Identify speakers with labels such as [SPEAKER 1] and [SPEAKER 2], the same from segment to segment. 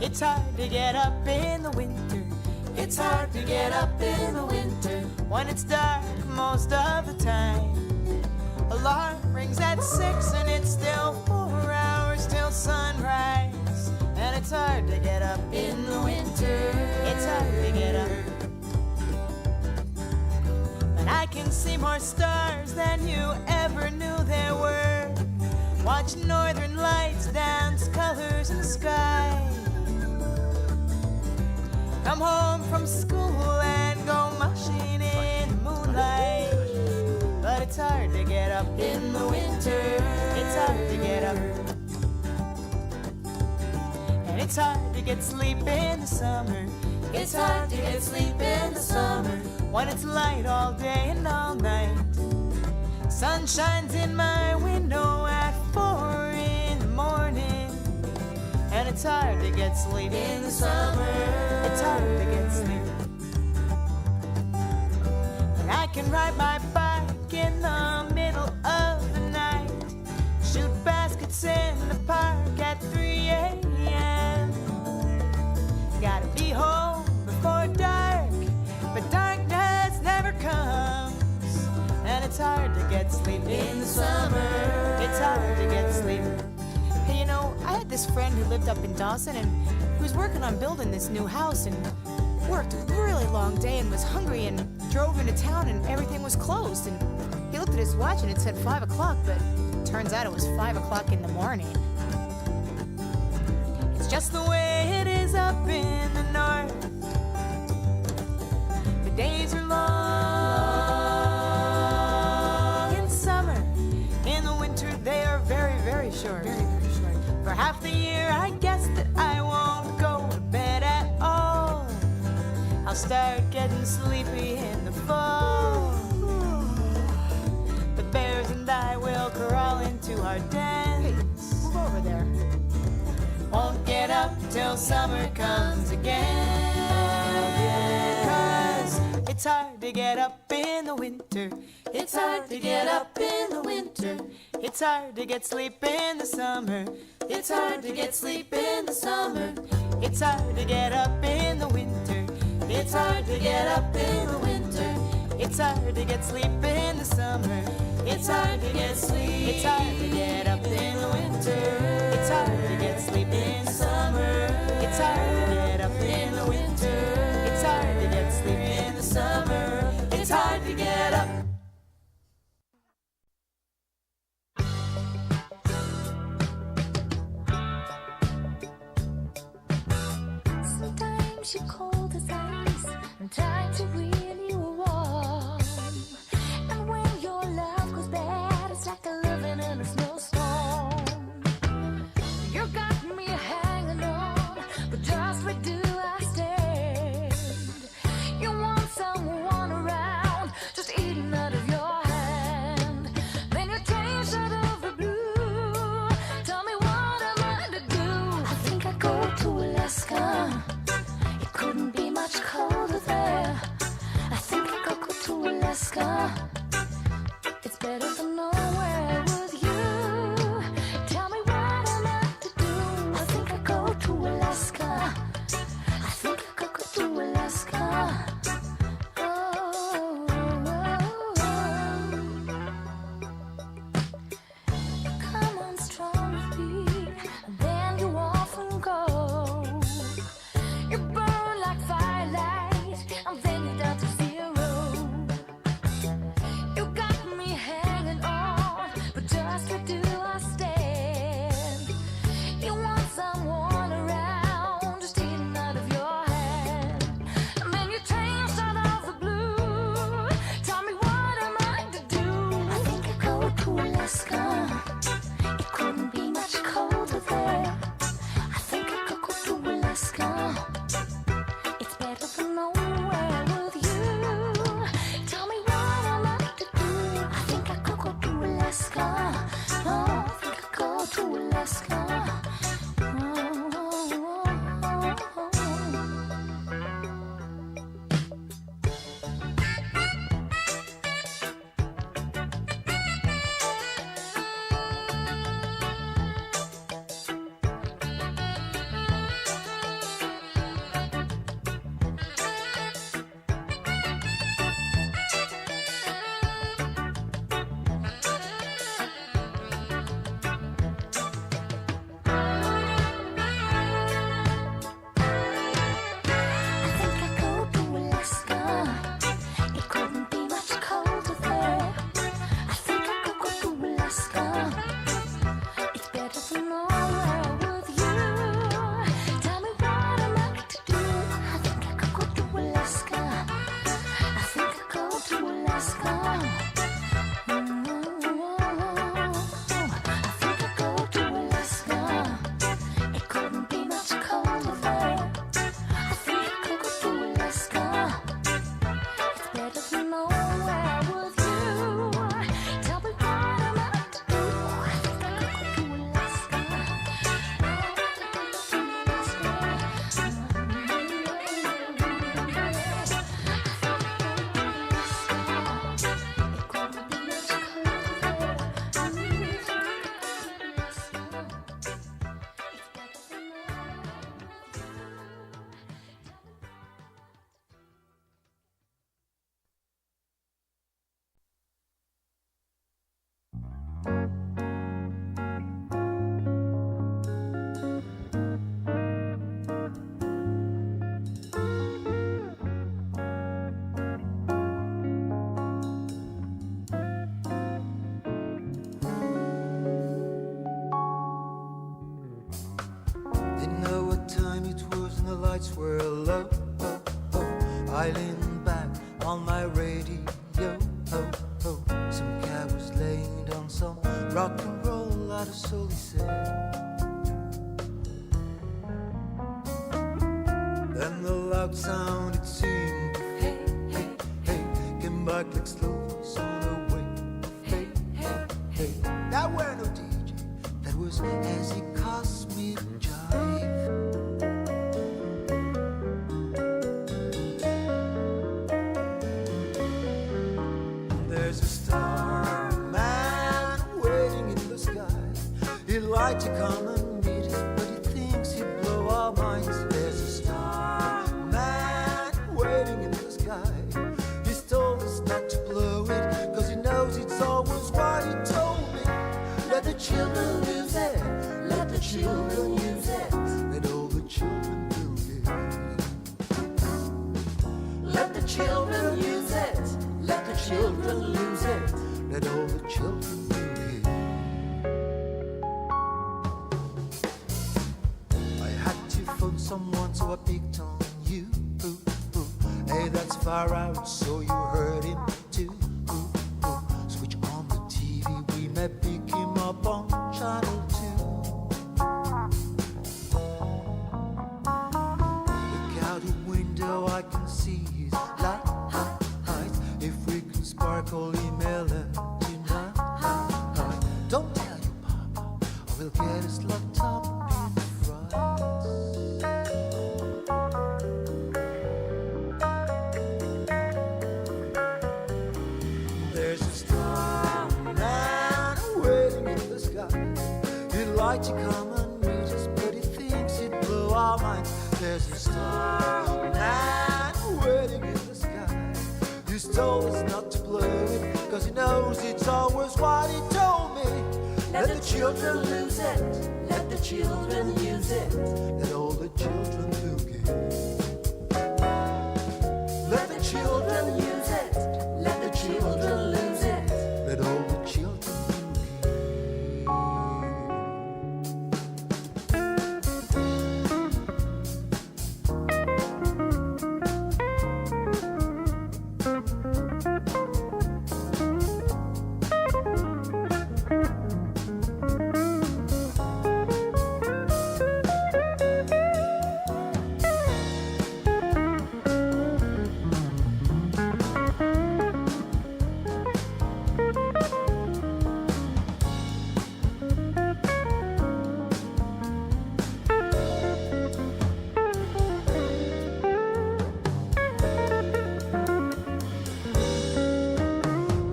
[SPEAKER 1] It's hard to get up in the winter. It's hard to get up in the winter when it's dark most of the time. Alarm rings at 6 and it's still 4 hours till sunrise. And it's hard to get up in the winter. It's hard to get up. But I can see more stars than you ever knew there were. Watch northern lights dance colors in the sky. Come home from school and go mushing in the moonlight. But it's hard to get up in the winter. It's hard to get up. And it's hard to get sleep in the summer. It's hard to get sleep in the summer when it's light all day and all night. Sun shines in my window at 4 in the morning. And it's hard to get sleep in the summer. It's hard to get sleep. And I can ride my bike in the middle of the night. Shoot baskets in the park at 3 a.m. Gotta be home before dark, but darkness never comes. And it's hard to get sleep in the summer. It's hard to get sleep. Hey, you know, I had this friend who lived up in Dawson and he was working on building this new house and worked a really long day and was hungry and drove into town and everything was closed. And he looked at his watch and it said 5 o'clock, but turns out it was 5 o'clock in the morning. It's just the way it is up in the north. The days are long in summer. In the winter they are very, very short. For half the year I guess that I won't go to bed at all. I'll start getting sleepy in the fall. The bears and I will crawl into our dens. Hey, move over there. Won't get up till summer comes again. 'Cause it's hard to get up in the winter. It's hard to get up in the winter. It's hard to get sleep in the summer. It's hard to get sleep in the summer. It's hard to get up in the winter. It's hard to get up in the winter. It's hard to get sleep in the summer. It's hard to get sleep. It's hard to get up in the winter. It's hard to get sleep in the summer. It's hard to get up in the winter. It's hard to get sleep in the summer. It's hard to get up.
[SPEAKER 2] Sometimes you're cold as ice, and times you really warm. And when your love goes bad, it's like living in a snowstorm. You got me hanging on, but just where do I stand? You want someone around, just eating out of your hand. Then you change out of the blue. Tell me what am I to do? I think I'd go to Alaska. It couldn't be much colder there. I think I could go to Alaska. It's better than nowhere with you. Tell me what am I to do? I think I go to Alaska. I think I could go to Alaska. Oh, come on, strong feet, and then you often go. You burn like firelight, and then you're down to zero. You got me hanging Alaska. I think I'd go to Alaska. It couldn't be much colder there. I think I could go to Alaska. It's better than nowhere with you. Tell me what I'm out to do. I think I could go to Alaska.
[SPEAKER 3] Didn't know what time it was and the lights were low. I leaned back on my radio. Some cat was laying down some rock and roll out of soul, he said. Then the loud sound, it seemed, hey, hey, hey, came back like slow voice on the way. Hey, hey, hey, that were no DJ, that was as it cost me to jive. There's a starman waiting in the sky. He'd like to come and meet us, but he thinks he'd blow our minds. There's a starman waiting in the sky. He's told us not to blow it, cause he knows it's always what he told me. Let the children use it, let the children use it, let all the children do it. Let the children use it, let the children lose it, let all the children do it. I had to phone someone, so I picked on you. Hey, that's far out, so you heard him too. Switch on the TV, we may pick him up on channel 2. Look out the window, I can see his light. If we can sparkle email tonight. Don't tell your papa, or we'll get us locked up in the front. There's a starman waiting in the sky. He'd like to come and meet us, but he thinks he'd blow our minds. There's a starman waiting in the sky. He's told us not to blow it, cause he knows it's always what he told me. Let the children lose it, let the children use it, let all the children do it. Let the children use it, let the children lose it, let all the children do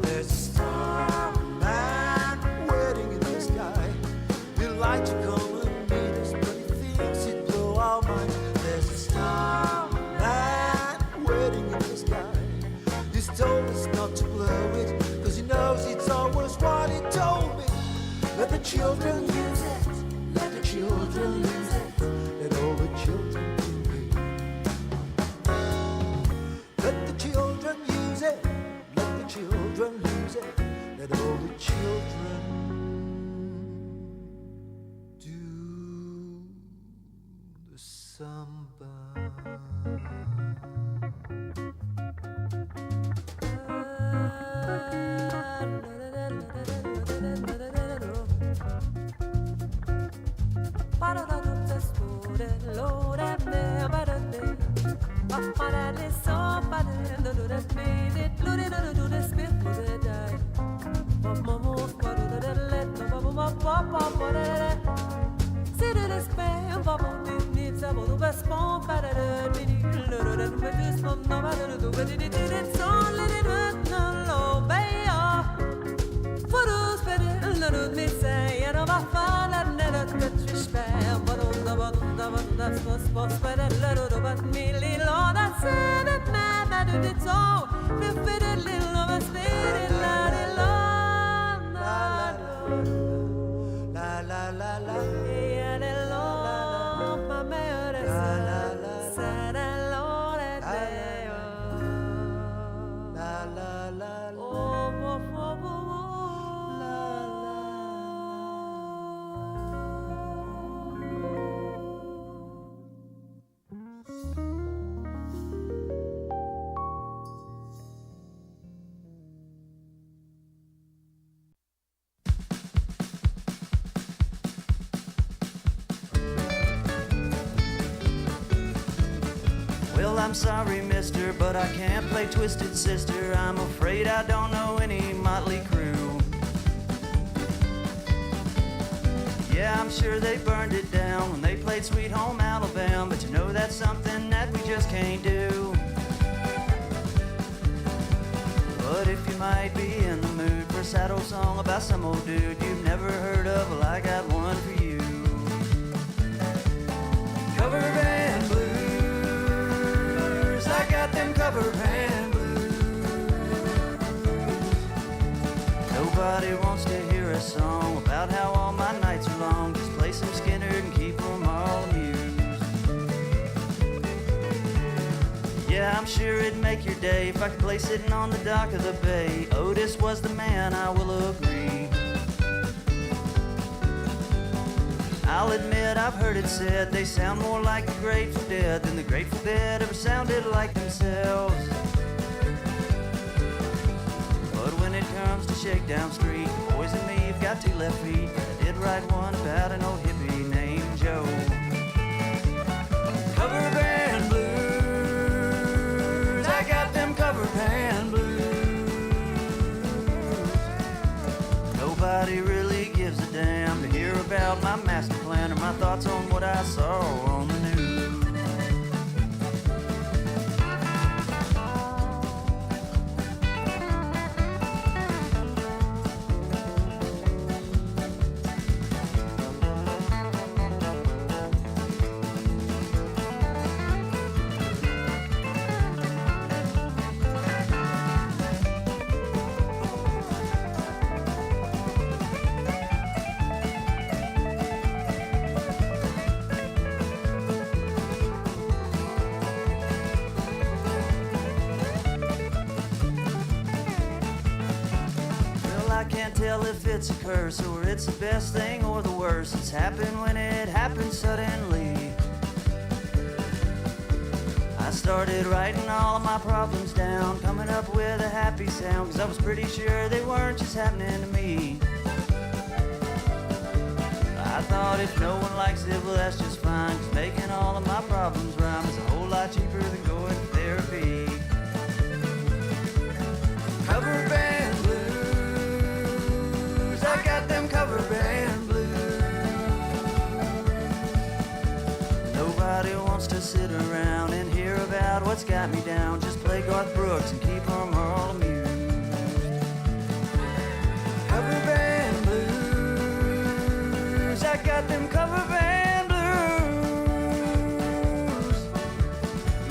[SPEAKER 3] There's a starman waiting in the sky. He'd like to come and meet us, but he thinks he'd blow our minds. There's a starman waiting in the sky. He's told us not to blow it, cause he knows it's always what he told me. Let the children use it, let the children lose it, let all the children do it. Let the children use it, let the children lose it, let all the children do the samba.
[SPEAKER 4] Well, I'm sorry, mister, but I can't play Twisted Sister. I'm afraid I don't know any Motley Crue. Yeah, I'm sure they burned it down when they played Sweet Home Alabama, but you know that's something that we just can't do. But if you might be in the mood for a sad old song about some old dude you've never heard of, well, I got one for you. Cover band blues, I got them cover band blues. Nobody wants to hear a song about how all my nights are long. Just play some Skinner and keep them all amused. Yeah, I'm sure it'd make your day if I could play sitting on the dock of the bay. Otis was the man, I will agree. I'll admit I've heard it said they sound more like the Grateful Dead than the Grateful Dead ever sounded like themselves. But when it comes to Shakedown Street, the boys and me have got two left feet. I did write one about an old hippie named Joe. Cover band blues, I got them cover band blues. Nobody really gives a damn to hear about my master plan or my thoughts on what I saw on the news. I can't tell if it's a curse or it's the best thing or the worst. It's happened when it happened suddenly. I started writing all of my problems down, coming up with a happy sound, cause I was pretty sure they weren't just happening to me. I thought if no one likes it, well that's just fine, cause making all of my problems rhyme is a whole lot cheaper than going to therapy. Cover band blues, I got them cover band blues. Nobody wants to sit around and hear about what's got me down. Just play Garth Brooks and keep them all amused. Cover band blues, I got them cover band blues.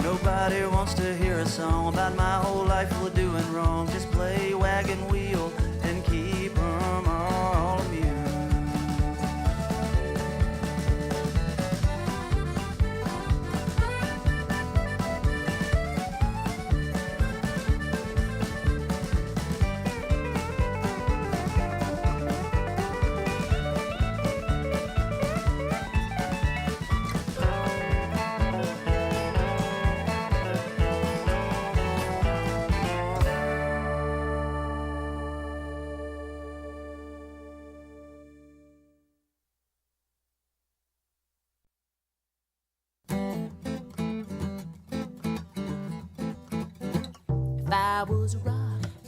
[SPEAKER 4] Nobody wants to hear a song about my whole life full of doing wrong. Just play Wagon Wheel and keep them all amused.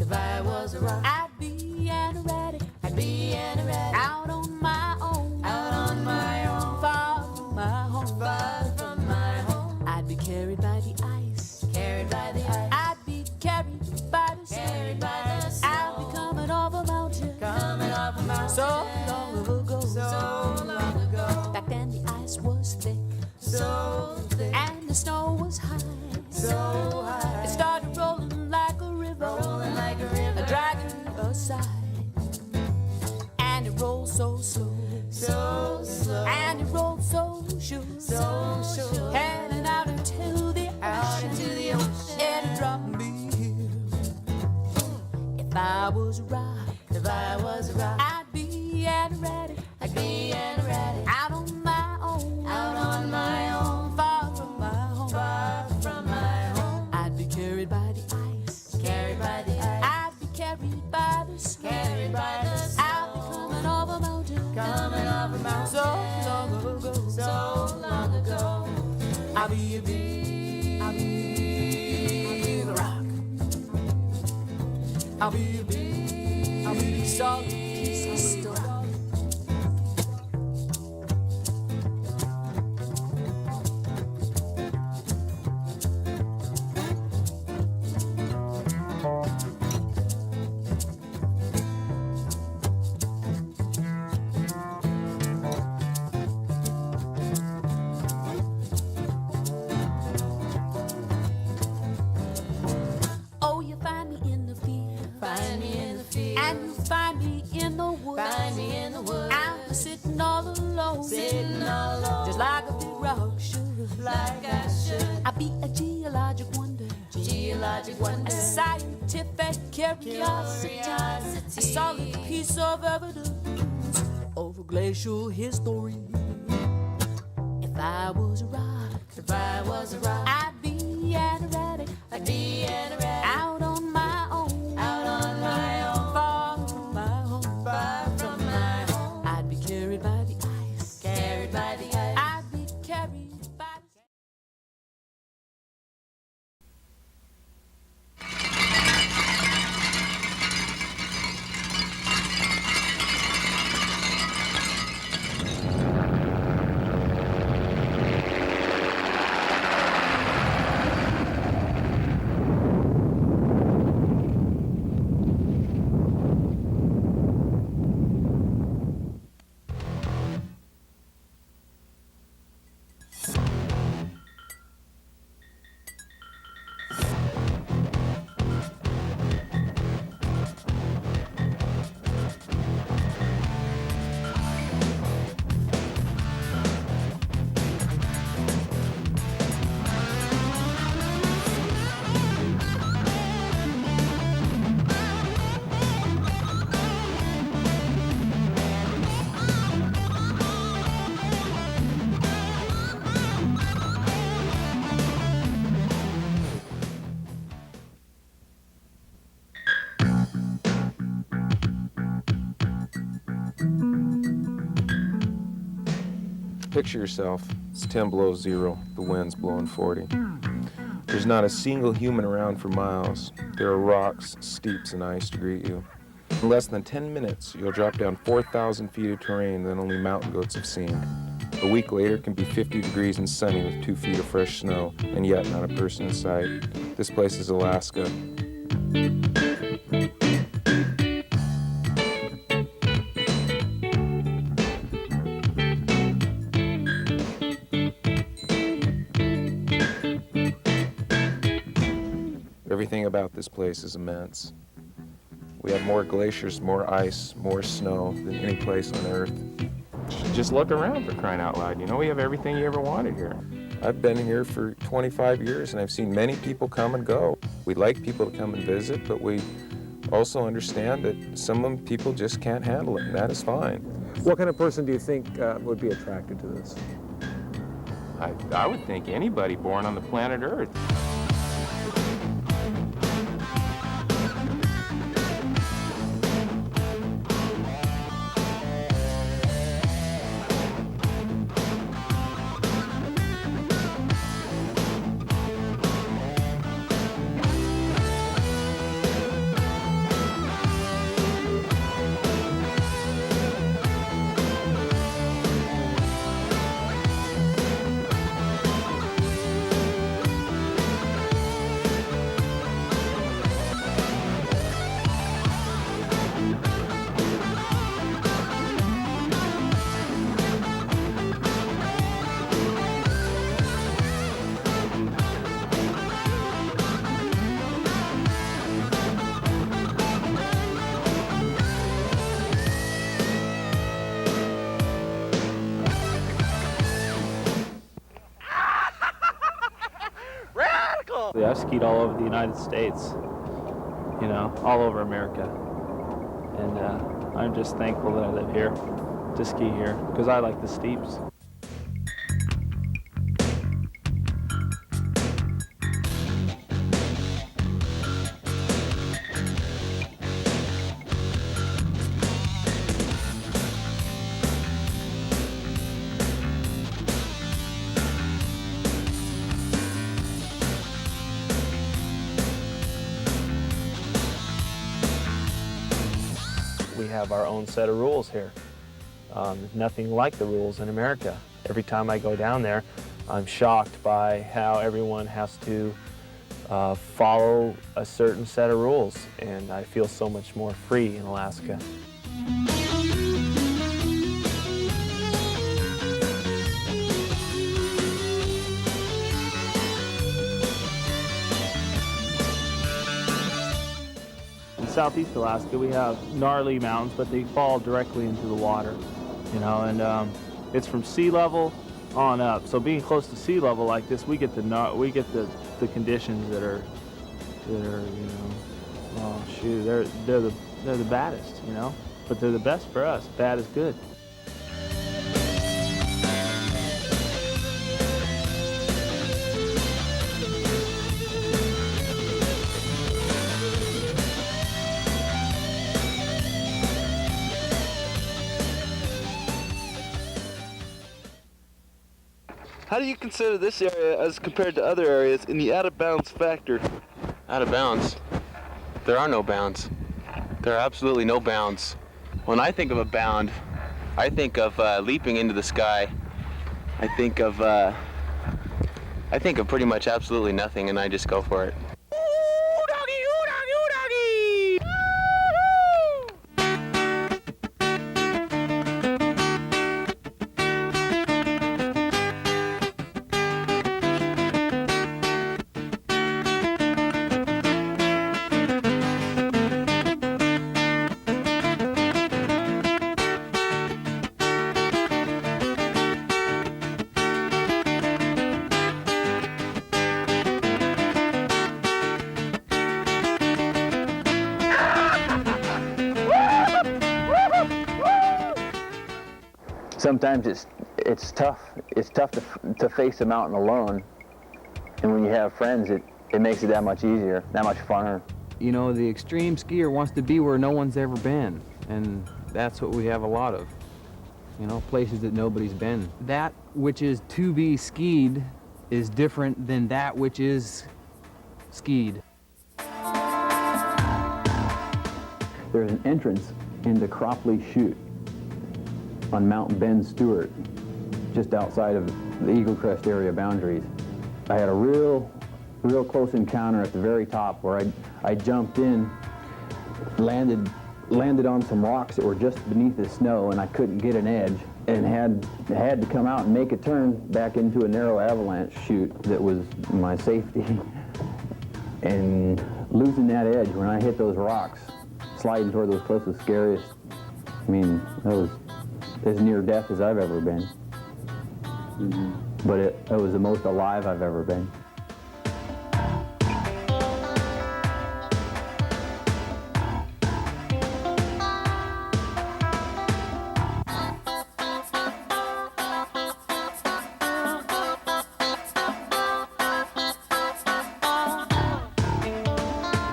[SPEAKER 2] If I was a rock, I'd be an erratic.
[SPEAKER 1] I'd be an erratic.
[SPEAKER 2] Out on my own,
[SPEAKER 1] Out on my own.
[SPEAKER 2] far from my home.
[SPEAKER 1] Far from my home.
[SPEAKER 2] side. And it rolled so slow,
[SPEAKER 1] So slow.
[SPEAKER 2] and it rolled so sure,
[SPEAKER 1] So sure.
[SPEAKER 2] heading out into the
[SPEAKER 1] Out
[SPEAKER 2] ocean,
[SPEAKER 1] into the ocean.
[SPEAKER 2] and it dropped me here. If I was a rock,
[SPEAKER 1] If I was a rock,
[SPEAKER 2] I'd be an erratic,
[SPEAKER 1] I'd be an erratic.
[SPEAKER 2] out on my own,
[SPEAKER 1] Out on my own,
[SPEAKER 2] far from my home.
[SPEAKER 1] far from my home.
[SPEAKER 2] I'd be carried by the ice,
[SPEAKER 1] Carried by the ice,
[SPEAKER 2] I'd be carried by the snow,
[SPEAKER 1] carried by the snow.
[SPEAKER 2] I'd be coming over mountain,
[SPEAKER 1] Coming over mountains.
[SPEAKER 2] so long ago,
[SPEAKER 1] So long ago.
[SPEAKER 2] I'll be a big rock. I'll be a big solid piece of rock. Oh, you find me in the field,
[SPEAKER 1] Find me in the field.
[SPEAKER 2] and you find me in the woods.
[SPEAKER 1] Find me in the woods.
[SPEAKER 2] I'm sitting all alone,
[SPEAKER 1] Sitting all alone.
[SPEAKER 2] just like a big rock should.
[SPEAKER 1] Like I should.
[SPEAKER 2] I be a geologic wonder,
[SPEAKER 1] Geologic wonder.
[SPEAKER 2] a scientific curiosity, a solid piece of evidence over glacial history. If I was a rock,
[SPEAKER 1] If I was a rock,
[SPEAKER 2] I'd be an erratic,
[SPEAKER 1] I'd be an erratic.
[SPEAKER 2] out on my own,
[SPEAKER 1] Out on my own,
[SPEAKER 2] far from my home.
[SPEAKER 1] far from my home.
[SPEAKER 2] I'd be carried by the ice,
[SPEAKER 1] Carried by the ice.
[SPEAKER 2] I'd be carried by the
[SPEAKER 5] Picture yourself, it's 10 below zero, the wind's blowing 40. There's not a single human around for miles. There are rocks, steeps, and ice to greet you. In less than 10 minutes, you'll drop down 4,000 feet of terrain that only mountain goats have seen. A week later, it can be 50 degrees and sunny with 2 feet of fresh snow, and yet not a person in sight. This place is Alaska. Everything about this place is immense. We have more glaciers, more ice, more snow than any place on Earth.
[SPEAKER 6] Just look around, for crying out loud. You know, we have everything you ever wanted here.
[SPEAKER 5] I've been here for 25 years and I've seen many people come and go. We like people to come and visit, but we also understand that some people just can't handle it, and that is fine.
[SPEAKER 7] What kind of person do you think would be attracted to this?
[SPEAKER 6] I would think anybody born on the planet Earth.
[SPEAKER 8] I've skied all over the United States, you know, all over America. And I'm just thankful that I live here to ski here because I like the steeps. We have our own set of rules here. There's nothing like the rules in America. Every time I go down there, I'm shocked by how everyone has to follow a certain set of rules, and I feel so much more free in Alaska. In Southeast Alaska, we have gnarly mountains, but they fall directly into the water, you know, and it's from sea level on up. So being close to sea level like this, we get the conditions that are you know, oh shoot, they're the baddest, you know, but they're the best for us. Bad is good.
[SPEAKER 9] How do you consider this area as compared to other areas in the out-of-bounds factor?
[SPEAKER 6] Out of bounds? There are no bounds. There are absolutely no bounds. When I think of a bound, I think of leaping into the sky. I think of pretty much absolutely nothing, and I just go for it.
[SPEAKER 10] Sometimes it's tough. It's tough to face a mountain alone, and when you have friends, it makes it that much easier, that much funner.
[SPEAKER 11] You know, the extreme skier wants to be where no one's ever been, and that's what we have a lot of. You know, places that nobody's been. That which is to be skied is different than that which is skied.
[SPEAKER 10] There's an entrance into Cropley Chute on Mount Ben Stewart, just outside of the Eaglecrest area boundaries. I had a real close encounter at the very top where I jumped in, landed on some rocks that were just beneath the snow, and I couldn't get an edge, and had to come out and make a turn back into a narrow avalanche chute that was my safety. And losing that edge when I hit those rocks, sliding toward those cliffs was scariest. I mean, that was as near death as I've ever been. Mm-hmm. But it was the most alive I've ever been.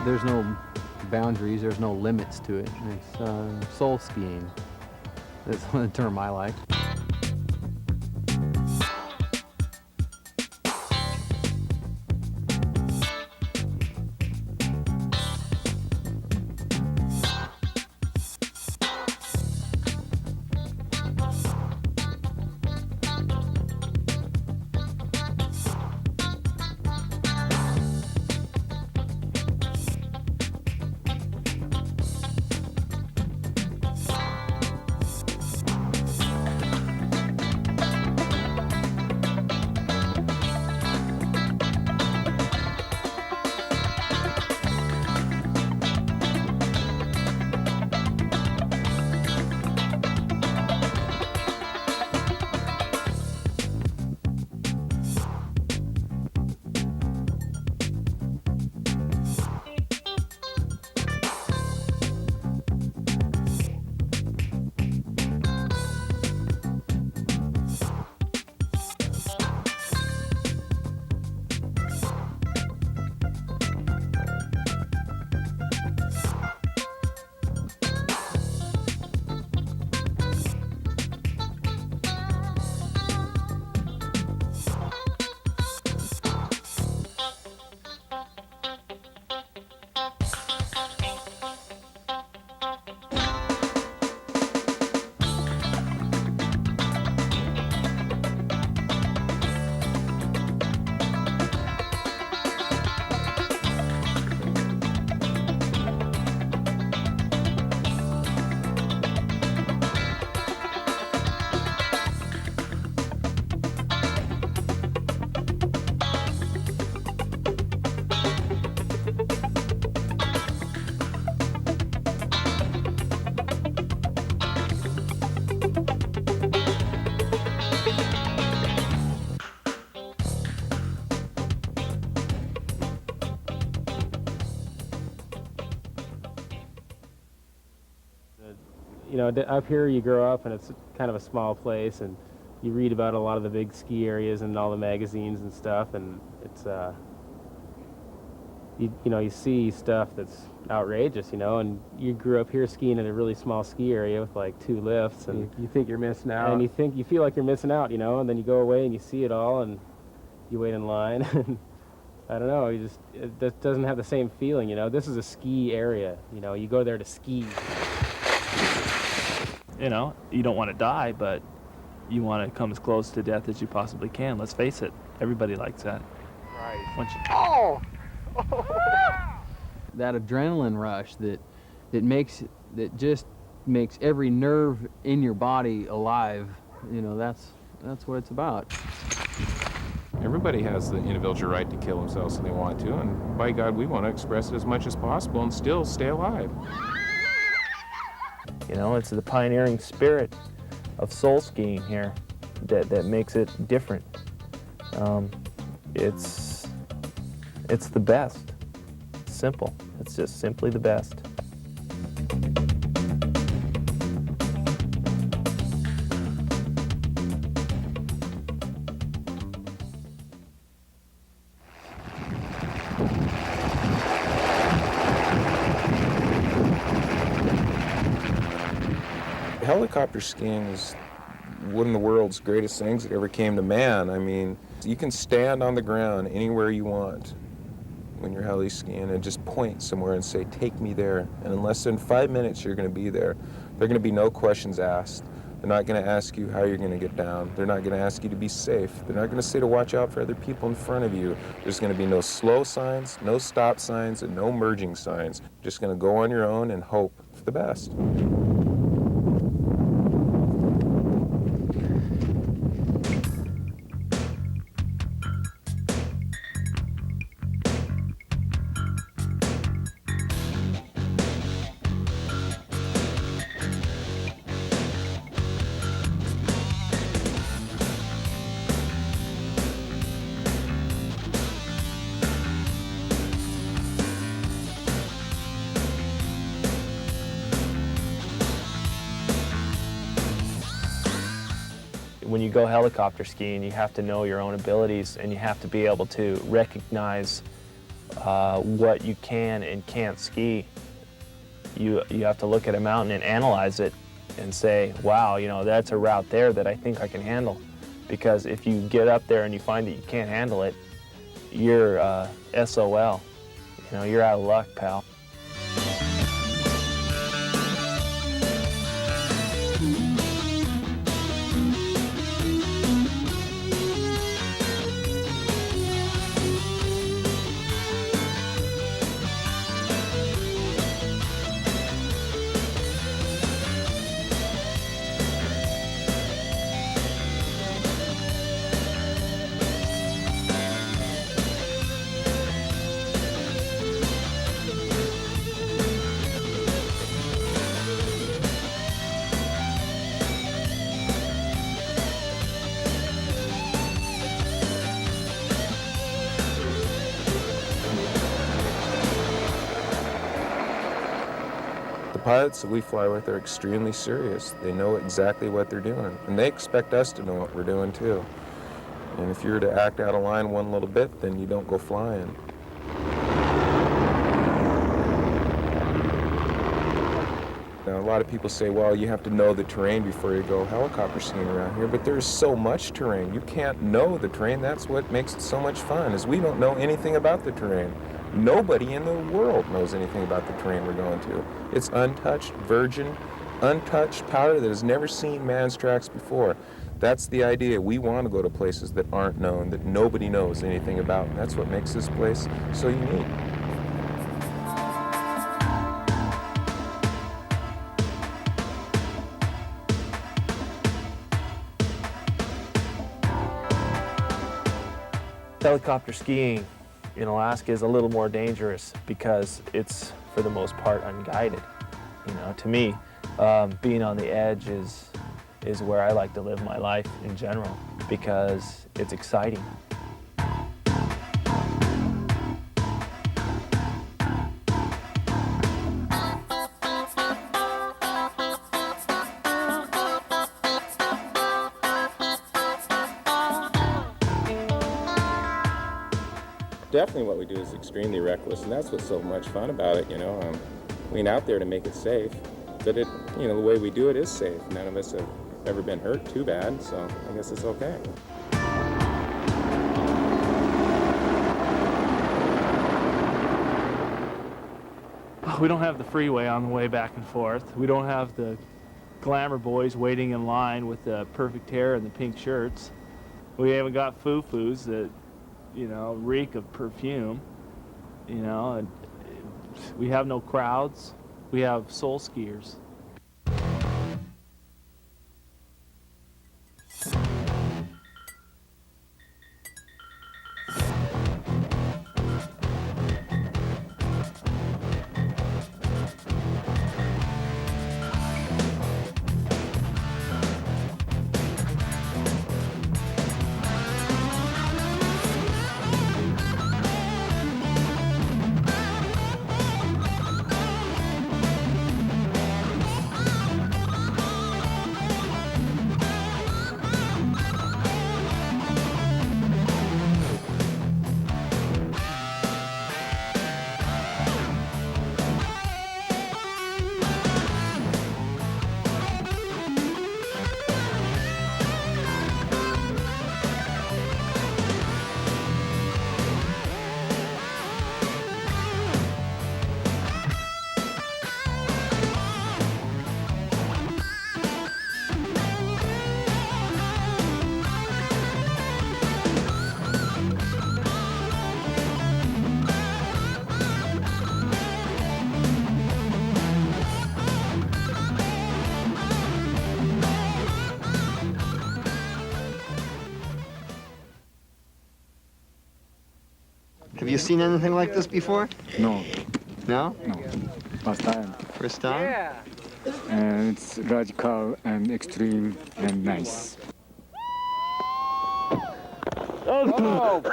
[SPEAKER 11] There's no boundaries, there's no limits to it. It's soul skiing. That's the term I like.
[SPEAKER 12] you know, up here you grow up and it's kind of a small place, and you read about a lot of the big ski areas and all the magazines and stuff, and it's you know, you see stuff that's outrageous, you know, and you grew up here skiing in a really small ski area with like 2 lifts, and
[SPEAKER 7] you think you're missing out,
[SPEAKER 12] and you feel like you're missing out, you know, and then you go away and you see it all and you wait in line and I don't know, it doesn't have the same feeling, you know. This is a ski area, you know, you go there to ski.
[SPEAKER 8] You know, you don't want to die, but you want to come as close to death as you possibly can. Let's face it, everybody likes that.
[SPEAKER 7] Right.
[SPEAKER 11] That adrenaline rush that just makes every nerve in your body alive. You know, that's what it's about.
[SPEAKER 5] Everybody has the individual right to kill themselves if they want to, and by God, we want to express it as much as possible and still stay alive.
[SPEAKER 13] You know, it's the pioneering spirit of soul skiing here that makes it different. It's the best. It's simple. It's just simply the best.
[SPEAKER 5] Helicopter skiing is one of the world's greatest things that ever came to man. I mean, you can stand on the ground anywhere you want when you're heli skiing and just point somewhere and say, take me there. And in less than 5 minutes, you're going to be there. There are going to be no questions asked. They're not going to ask you how you're going to get down. They're not going to ask you to be safe. They're not going to say to watch out for other people in front of you. There's going to be no slow signs, no stop signs, and no merging signs. Just going to go on your own and hope for the best.
[SPEAKER 13] When you go helicopter skiing, you have to know your own abilities, and you have to be able to recognize what you can and can't ski. You have to look at a mountain and analyze it and say, wow, you know, that's a route there that I think I can handle. Because if you get up there and you find that you can't handle it, you're SOL. You know, you're out of luck, pal. The pilots that we fly with are extremely serious. They know exactly what they're doing, and they expect us to know what we're doing too. And if you're to act out of line one little bit, then you don't go flying. Now, a lot of people say, well, you have to know the terrain before you go helicopter skiing around here, but there's so much terrain. You can't know the terrain. That's what makes it so much fun, is we don't know anything about the terrain. Nobody in the world knows anything about the terrain we're going to. It's untouched, virgin, untouched powder that has never seen man's tracks before. That's the idea. We want to go to places that aren't known, that nobody knows anything about, and that's what makes this place so unique. Helicopter skiing in Alaska is a little more dangerous because it's, for the most part, unguided. You know, to me, being on the edge is where I like to live my life in general because it's exciting.
[SPEAKER 5] definitely what we do is extremely reckless, and that's what's so much fun about it, you know. We ain't out there to make it safe, but it, you know, the way we do it is safe. None of us have ever been hurt too bad, so I guess it's okay.
[SPEAKER 8] We don't have the freeway on the way back and forth. We don't have the glamour boys waiting in line with the perfect hair and the pink shirts. We haven't got foo-foos that, you know, reek of perfume, you know, and we have no crowds. We have soul skiers.
[SPEAKER 14] Have you seen anything like this before?
[SPEAKER 15] No.
[SPEAKER 14] No?
[SPEAKER 15] No. First time.
[SPEAKER 14] First time?
[SPEAKER 15] Yeah. And it's radical and extreme and nice.
[SPEAKER 8] Oh!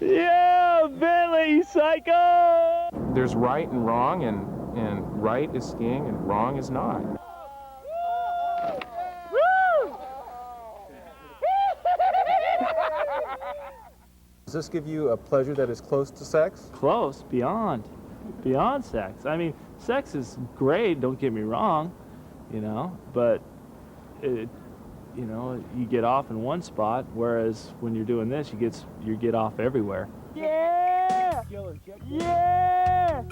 [SPEAKER 8] Yeah, Billy, psycho!
[SPEAKER 5] There's right and wrong, and right is skiing and wrong is not.
[SPEAKER 16] Does this give you a pleasure that is close to sex?
[SPEAKER 8] Close, beyond sex. I mean, sex is great, don't get me wrong, you know, but it, you know, you get off in one spot, whereas when you're doing this, you get off everywhere. Yeah! Yeah!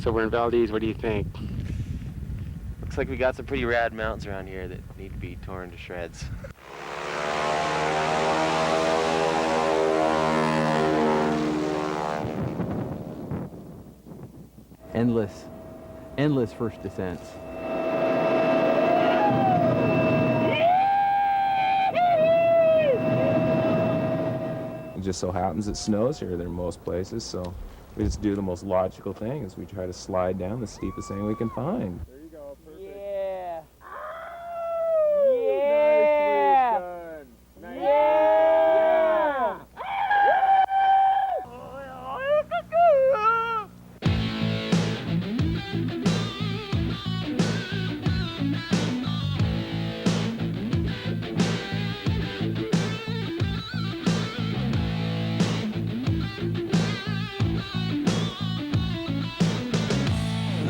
[SPEAKER 7] So we're in Valdez. What do you think?
[SPEAKER 6] Looks like we got some pretty rad mountains around here that need to be torn to shreds.
[SPEAKER 11] Endless first descents.
[SPEAKER 5] It just so happens it snows here in most places, so we just do the most logical thing is we try to slide down the steepest thing we can find.
[SPEAKER 8] There you go. Perfect.
[SPEAKER 1] Yeah.
[SPEAKER 8] Nicely done. Nice.
[SPEAKER 1] Yeah.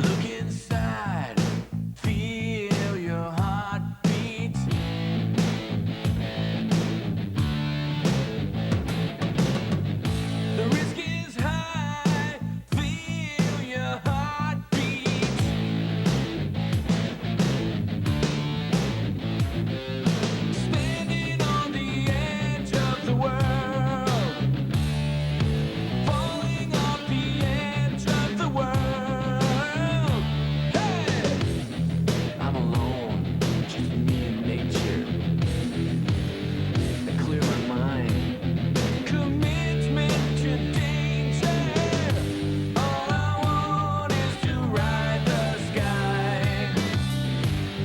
[SPEAKER 3] Look inside, feel your heartbeat. The risk is high, feel your heartbeat. Standing on the edge of the world, falling off the edge of the world. Hey! I'm alone, just me and nature. I clear my mind. Commitment to danger. All I want is to ride the sky.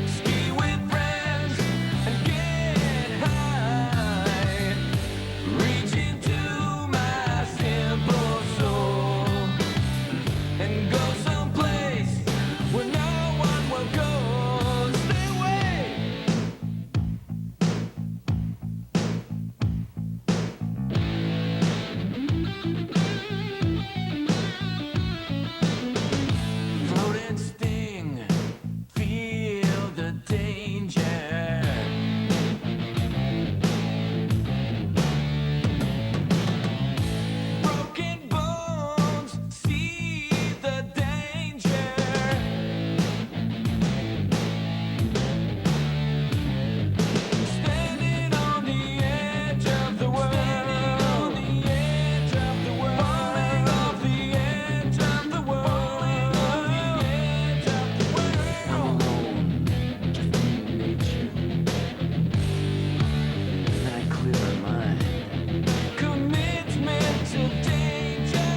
[SPEAKER 3] Ski with friends and get high. Reach into my simple soul and go someplace where no one will go. Stay away. Float and sting, feel the danger. Broken bones, see the danger. Standing on the edge of the world. Falling off the edge of the world. I'm alone, just me and nature. And I clear my mind. Commitment to danger.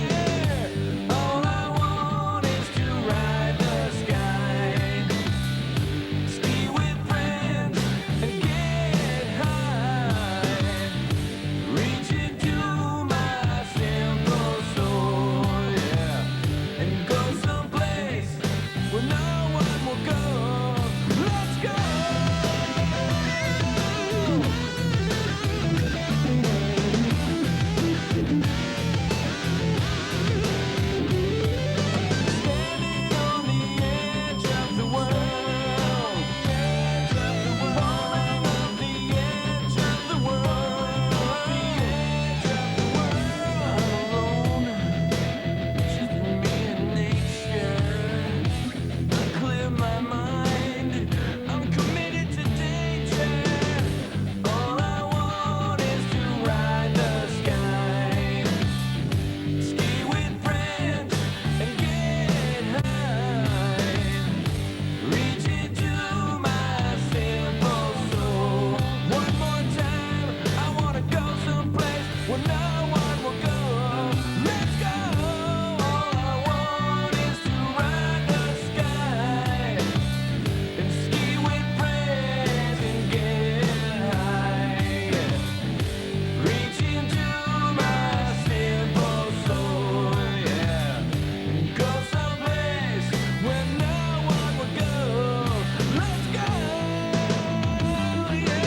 [SPEAKER 3] All I want is to ride the sky. Ski with friends and get high. Reach into my simple soul, yeah. And go someplace where no one will go. Let's go! Standing on the edge of the world. Falling off the edge of the world. I'm alone, just me and nature. I clear my mind. I'm committed to danger. All I want is to ride the sky. Ski with friends and get high. Reach into my simple soul. One more time, I wanna go someplace where no one will go. Let's go. All I want is to ride the sky and ski with friends and get high. Reach into my simple soul, yeah, and go someplace where no one will go. Let's go, yeah.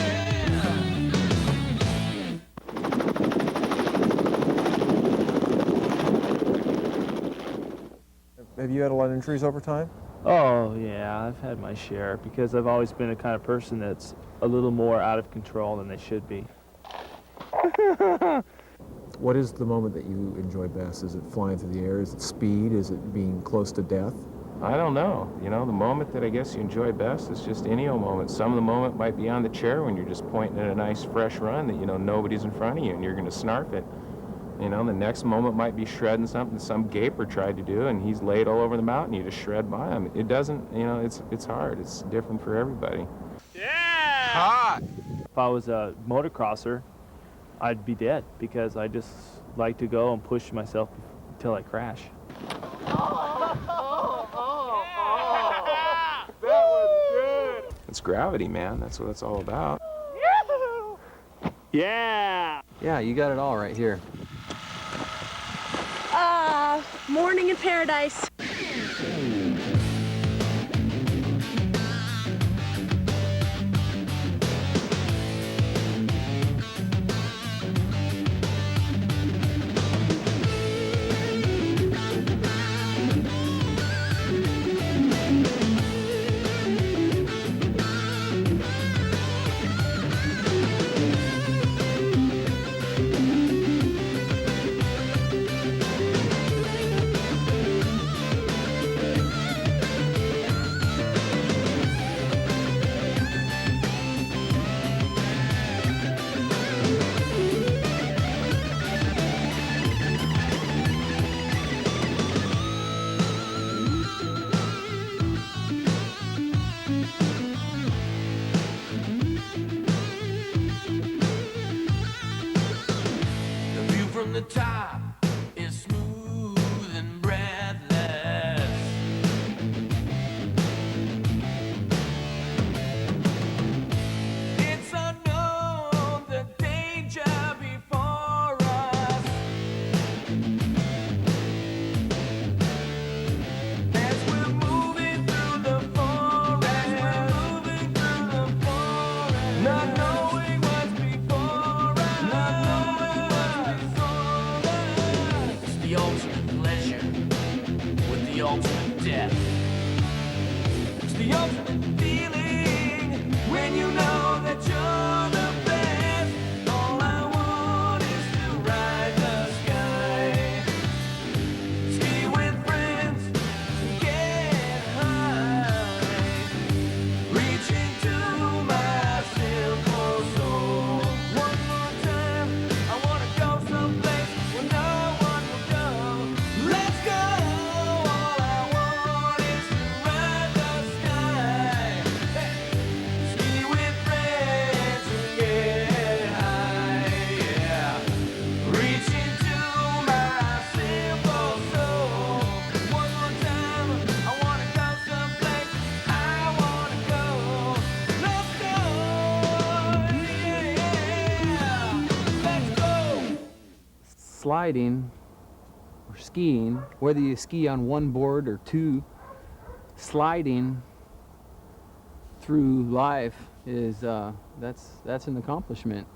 [SPEAKER 16] Have you had a lot of injuries over time?
[SPEAKER 8] Oh, yeah, I've had my share because I've always been a kind of person that's a little more out of control than they should be.
[SPEAKER 16] What is the moment that you enjoy best? Is it flying through the air? Is it speed? Is it being close to death?
[SPEAKER 5] I don't know. You know, the moment that I guess you enjoy best is just any old moment. Some of the moment might be on the chair when you're just pointing at a nice fresh run that you know nobody's in front of you and you're going to snarf it. You know, the next moment might be shredding something some gaper tried to do and he's laid all over the mountain. You just shred by him. It doesn't, you know, it's hard. It's different for everybody.
[SPEAKER 8] Yeah! Hot! If I was a motocrosser, I'd be dead because I just like to go and push myself until I crash.
[SPEAKER 5] It's gravity, man. That's what it's all about.
[SPEAKER 8] Yeah!
[SPEAKER 11] Yeah, you got it all right here.
[SPEAKER 17] Morning in paradise.
[SPEAKER 1] The top is smooth and breathless. It's unknown the danger before us. As we're moving through the forest, not knowing what's before us, not knowing what's before us. It's the ultimate pleasure with the ultimate death. It's the ultimate feeling when you know that you're the best. All I want is to ride the sky, ski with friends, get high, reaching to my simple soul. One more time, I wanna go someplace where no one will go. Let's go. All I want is to ride the sky, ski with friends and get high, yeah. Reaching to my simple soul. One more time, I wanna go someplace. I wanna go. Let's go. Yeah. Let's go.
[SPEAKER 11] Sliding or skiing, whether you ski on one board or two, sliding through life is that's an accomplishment.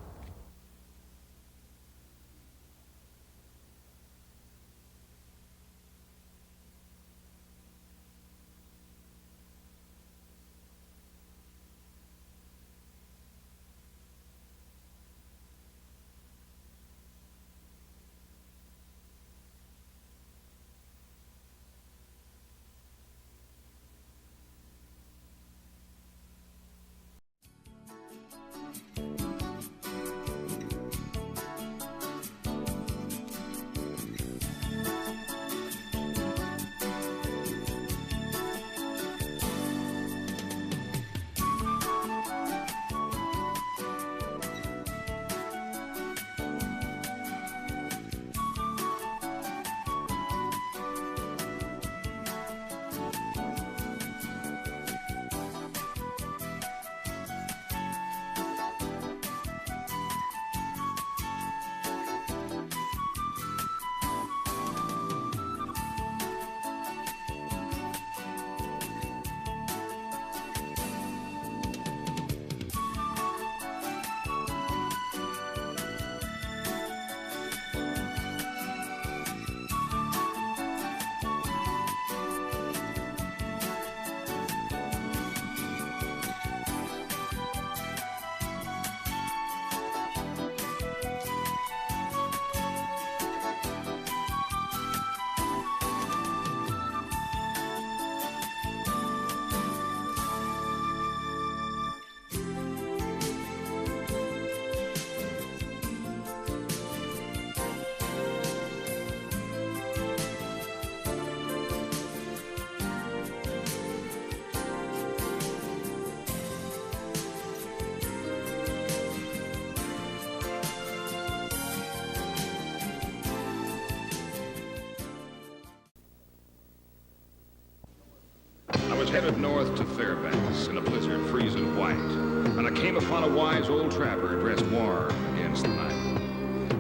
[SPEAKER 18] was headed north to Fairbanks in a blizzard freezing white, and I came upon a wise old trapper dressed warm against the night.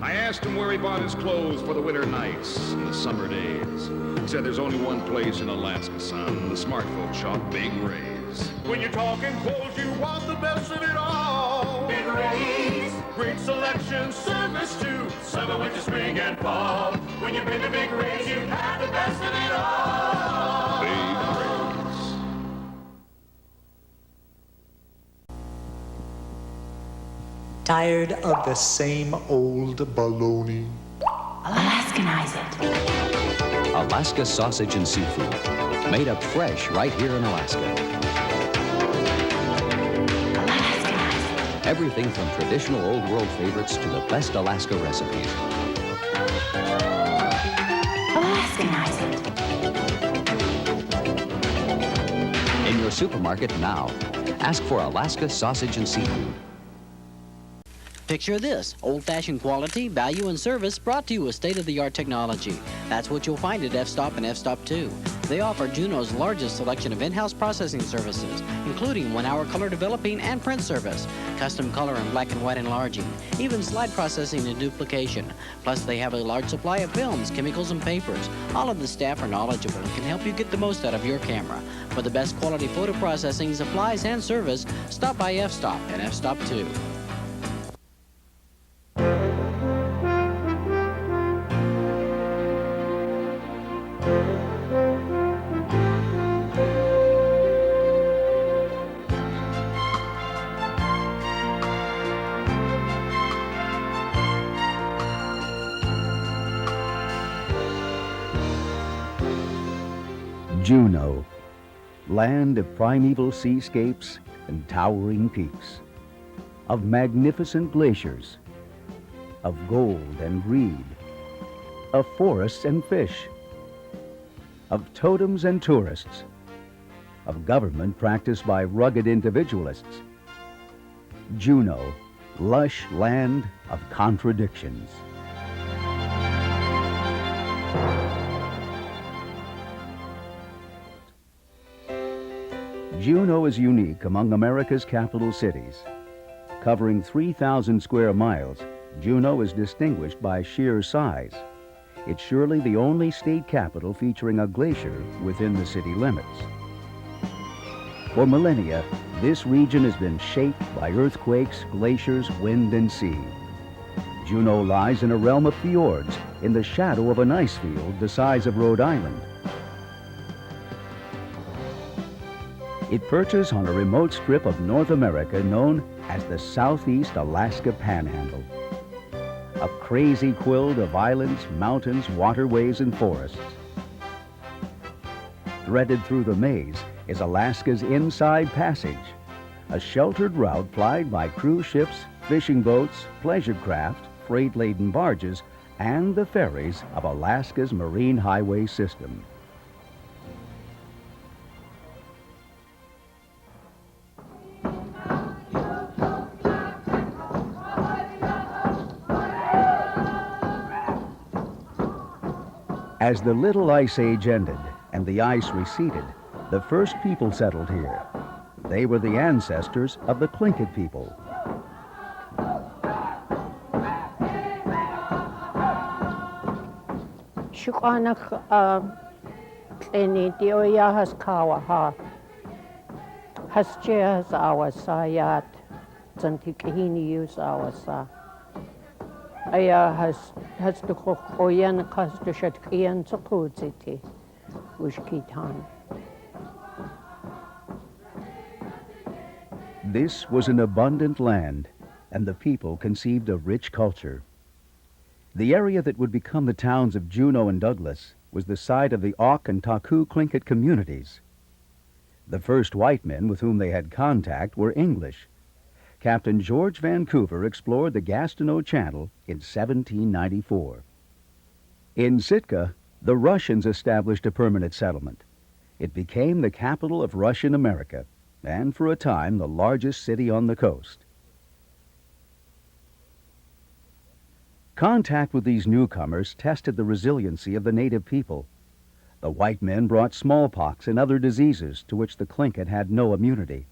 [SPEAKER 18] I asked him where he bought his clothes for the winter nights and the summer days. He said there's only one place in Alaska, son, the smart folk shop, Big Ray's. When you're talking clothes, you want the best of it all. Big Ray's. Great selection, service too. Summer, winter, spring, and fall. When you've been to Big Ray's, you've had the best of it all. Big Ray's.
[SPEAKER 19] Tired of the same old baloney?
[SPEAKER 20] Alaskanize it. Alaska sausage and seafood, made up fresh right here in Alaska. Alaskanize it. Everything from traditional old world favorites to the best Alaska recipes. Alaskanize it. In your supermarket now. Ask for Alaska sausage and seafood.
[SPEAKER 21] Picture this, old-fashioned quality, value, and service brought to you with state-of-the-art technology. That's what you'll find at F-Stop and F-Stop 2. They offer Juneau's largest selection of in-house processing services, including one-hour color developing and print service, custom color and black and white enlarging, even slide processing and duplication. Plus, they have a large supply of films, chemicals, and papers. All of the staff are knowledgeable and can help you get the most out of your camera. For the best quality photo processing, supplies, and service, stop by F-Stop and F-Stop 2.
[SPEAKER 22] Juneau, land of primeval seascapes and towering peaks, of magnificent glaciers, of gold and reed, of forests and fish, of totems and tourists, of government practiced by rugged individualists. Juneau, lush land of contradictions. Juneau is unique among America's capital cities. Covering 3,000 square miles, Juneau is distinguished by sheer size. It's surely the only state capital featuring a glacier within the city limits. For millennia, this region has been shaped by earthquakes, glaciers, wind, and sea. Juneau lies in a realm of fjords in the shadow of an ice field the size of Rhode Island. It perches on a remote strip of North America known as the Southeast Alaska Panhandle. A crazy quilt of islands, mountains, waterways, and forests. Threaded through the maze is Alaska's Inside Passage, a sheltered route plied by cruise ships, fishing boats, pleasure craft, freight-laden barges, and the ferries of Alaska's marine highway system. As the Little Ice Age ended and the ice receded, the first people settled here. They were the ancestors of the Tlingit people.
[SPEAKER 23] Shukanak tleni dioya has kawaha. Hasje has awasayat. Zantikihini use awasa. Aya has the koyan kas the shatkian zakuziti. Ushkitan.
[SPEAKER 22] This was an abundant land, and the people conceived a rich culture. The area that would become the towns of Juneau and Douglas was the site of the Auk and Taku Tlingit communities. The first white men with whom they had contact were English. Captain George Vancouver explored the Gastineau Channel in 1794. In Sitka, the Russians established a permanent settlement. It became the capital of Russian America, and for a time the largest city on the coast. Contact with these newcomers tested the resiliency of the native people. The white men brought smallpox and other diseases to which the Tlingit had no immunity.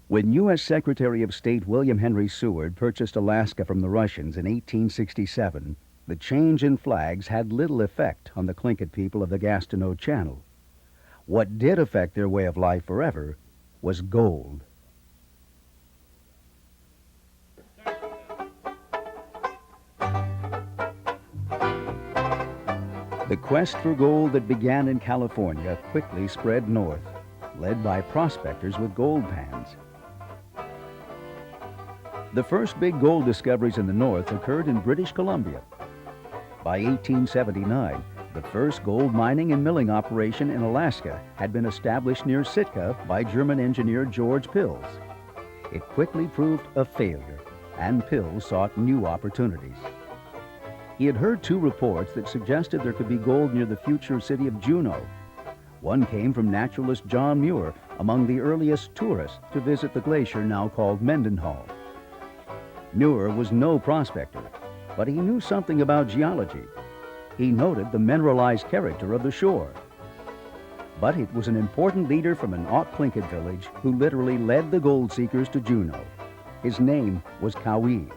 [SPEAKER 22] When U.S. Secretary of State William Henry Seward purchased Alaska from the Russians in 1867, the change in flags had little effect on the Tlingit people of the Gastineau Channel. What did affect their way of life forever was gold. The quest for gold that began in California quickly spread north, led by prospectors with gold pans. The first big gold discoveries in the north occurred in British Columbia. By 1879, the first gold mining and milling operation in Alaska had been established near Sitka by German engineer George Pills. It quickly proved a failure, and Pills sought new opportunities. He had heard two reports that suggested there could be gold near the future city of Juneau. One came from naturalist John Muir, among the earliest tourists to visit the glacier now called Mendenhall. Muir was no prospector, but he knew something about geology. He noted the mineralized character of the shore. But it was an important leader from an Auk Tlingit village who literally led the gold seekers to Juneau. His name was Cowie.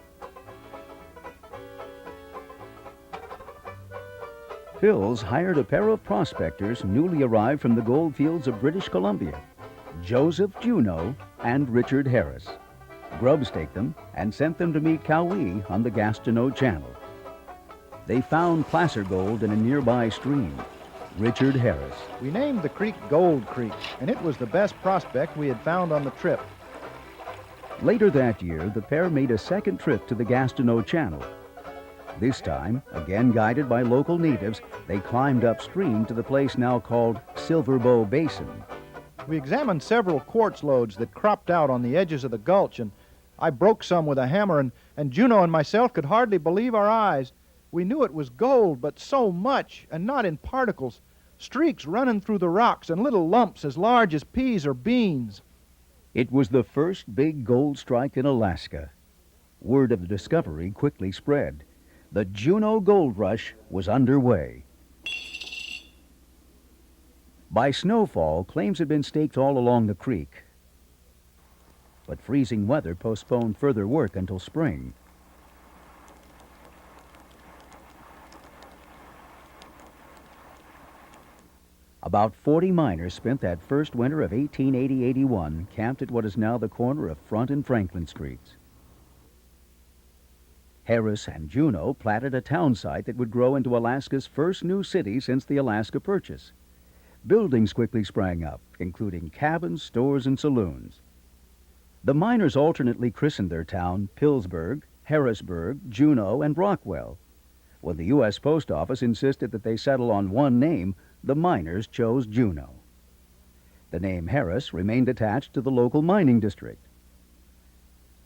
[SPEAKER 22] Pills hired a pair of prospectors newly arrived from the gold fields of British Columbia, Joseph Juneau and Richard Harris. Grub-staked them and sent them to meet Cowie on the Gastineau Channel. They found placer gold in a nearby stream. Richard Harris.
[SPEAKER 2] We named the creek Gold Creek, and it was the best prospect we had found on the trip.
[SPEAKER 22] Later that year, the pair made a second trip to the Gastineau Channel. This time, again guided by local natives, they climbed upstream to the place now called Silver Bow Basin.
[SPEAKER 2] We examined several quartz lodes that cropped out on the edges of the gulch, and I broke some with a hammer, and Juneau and myself could hardly believe our eyes. We knew it was gold, but so much, and not in particles. Streaks running through the rocks and little lumps as large as peas or beans.
[SPEAKER 22] It was the first big gold strike in Alaska. Word of the discovery quickly spread. The Juneau Gold Rush was underway. By snowfall, claims had been staked all along the creek. But freezing weather postponed further work until spring. About 40 miners spent that first winter of 1880-81 camped at what is now the corner of Front and Franklin Streets. Harris and Juneau platted a town site that would grow into Alaska's first new city since the Alaska Purchase. Buildings quickly sprang up, including cabins, stores, and saloons. The miners alternately christened their town Pillsburg, Harrisburg, Juneau, and Rockwell. When the U.S. Post Office insisted that they settle on one name, the miners chose Juneau. The name Harris remained attached to the local mining district.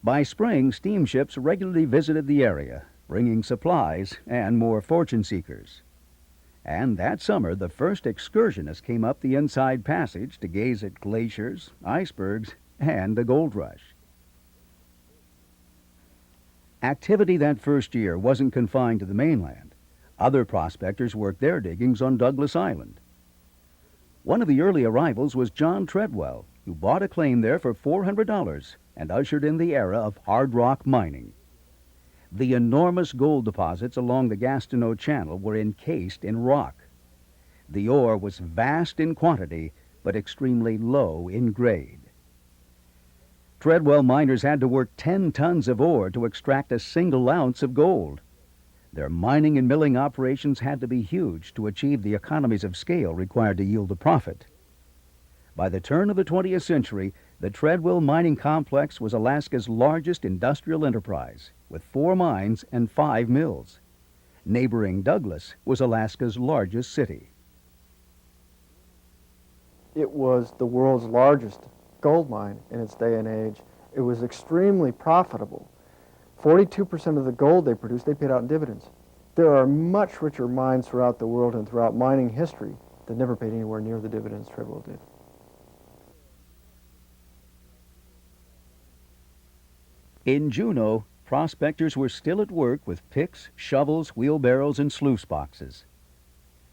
[SPEAKER 22] By spring, steamships regularly visited the area, bringing supplies and more fortune seekers. And that summer, the first excursionists came up the Inside Passage to gaze at glaciers, icebergs, and the gold rush. Activity that first year wasn't confined to the mainland. Other prospectors worked their diggings on Douglas Island. One of the early arrivals was John Treadwell, who bought a claim there for $400 and ushered in the era of hard rock mining. The enormous gold deposits along the Gastineau Channel were encased in rock. The ore was vast in quantity, but extremely low in grade. Treadwell miners had to work 10 tons of ore to extract a single ounce of gold. Their mining and milling operations had to be huge to achieve the economies of scale required to yield a profit. By the turn of the 20th century, the Treadwell Mining Complex was Alaska's largest industrial enterprise, with 4 mines and 5 mills. Neighboring Douglas was Alaska's largest city.
[SPEAKER 4] It was the world's largest gold mine in its day and age. It was extremely profitable. 42% of the gold they produced, they paid out in dividends. There are much richer mines throughout the world and throughout mining history that never paid anywhere near the dividends Treadwell did.
[SPEAKER 22] In Juneau, prospectors were still at work with picks, shovels, wheelbarrows, and sluice boxes.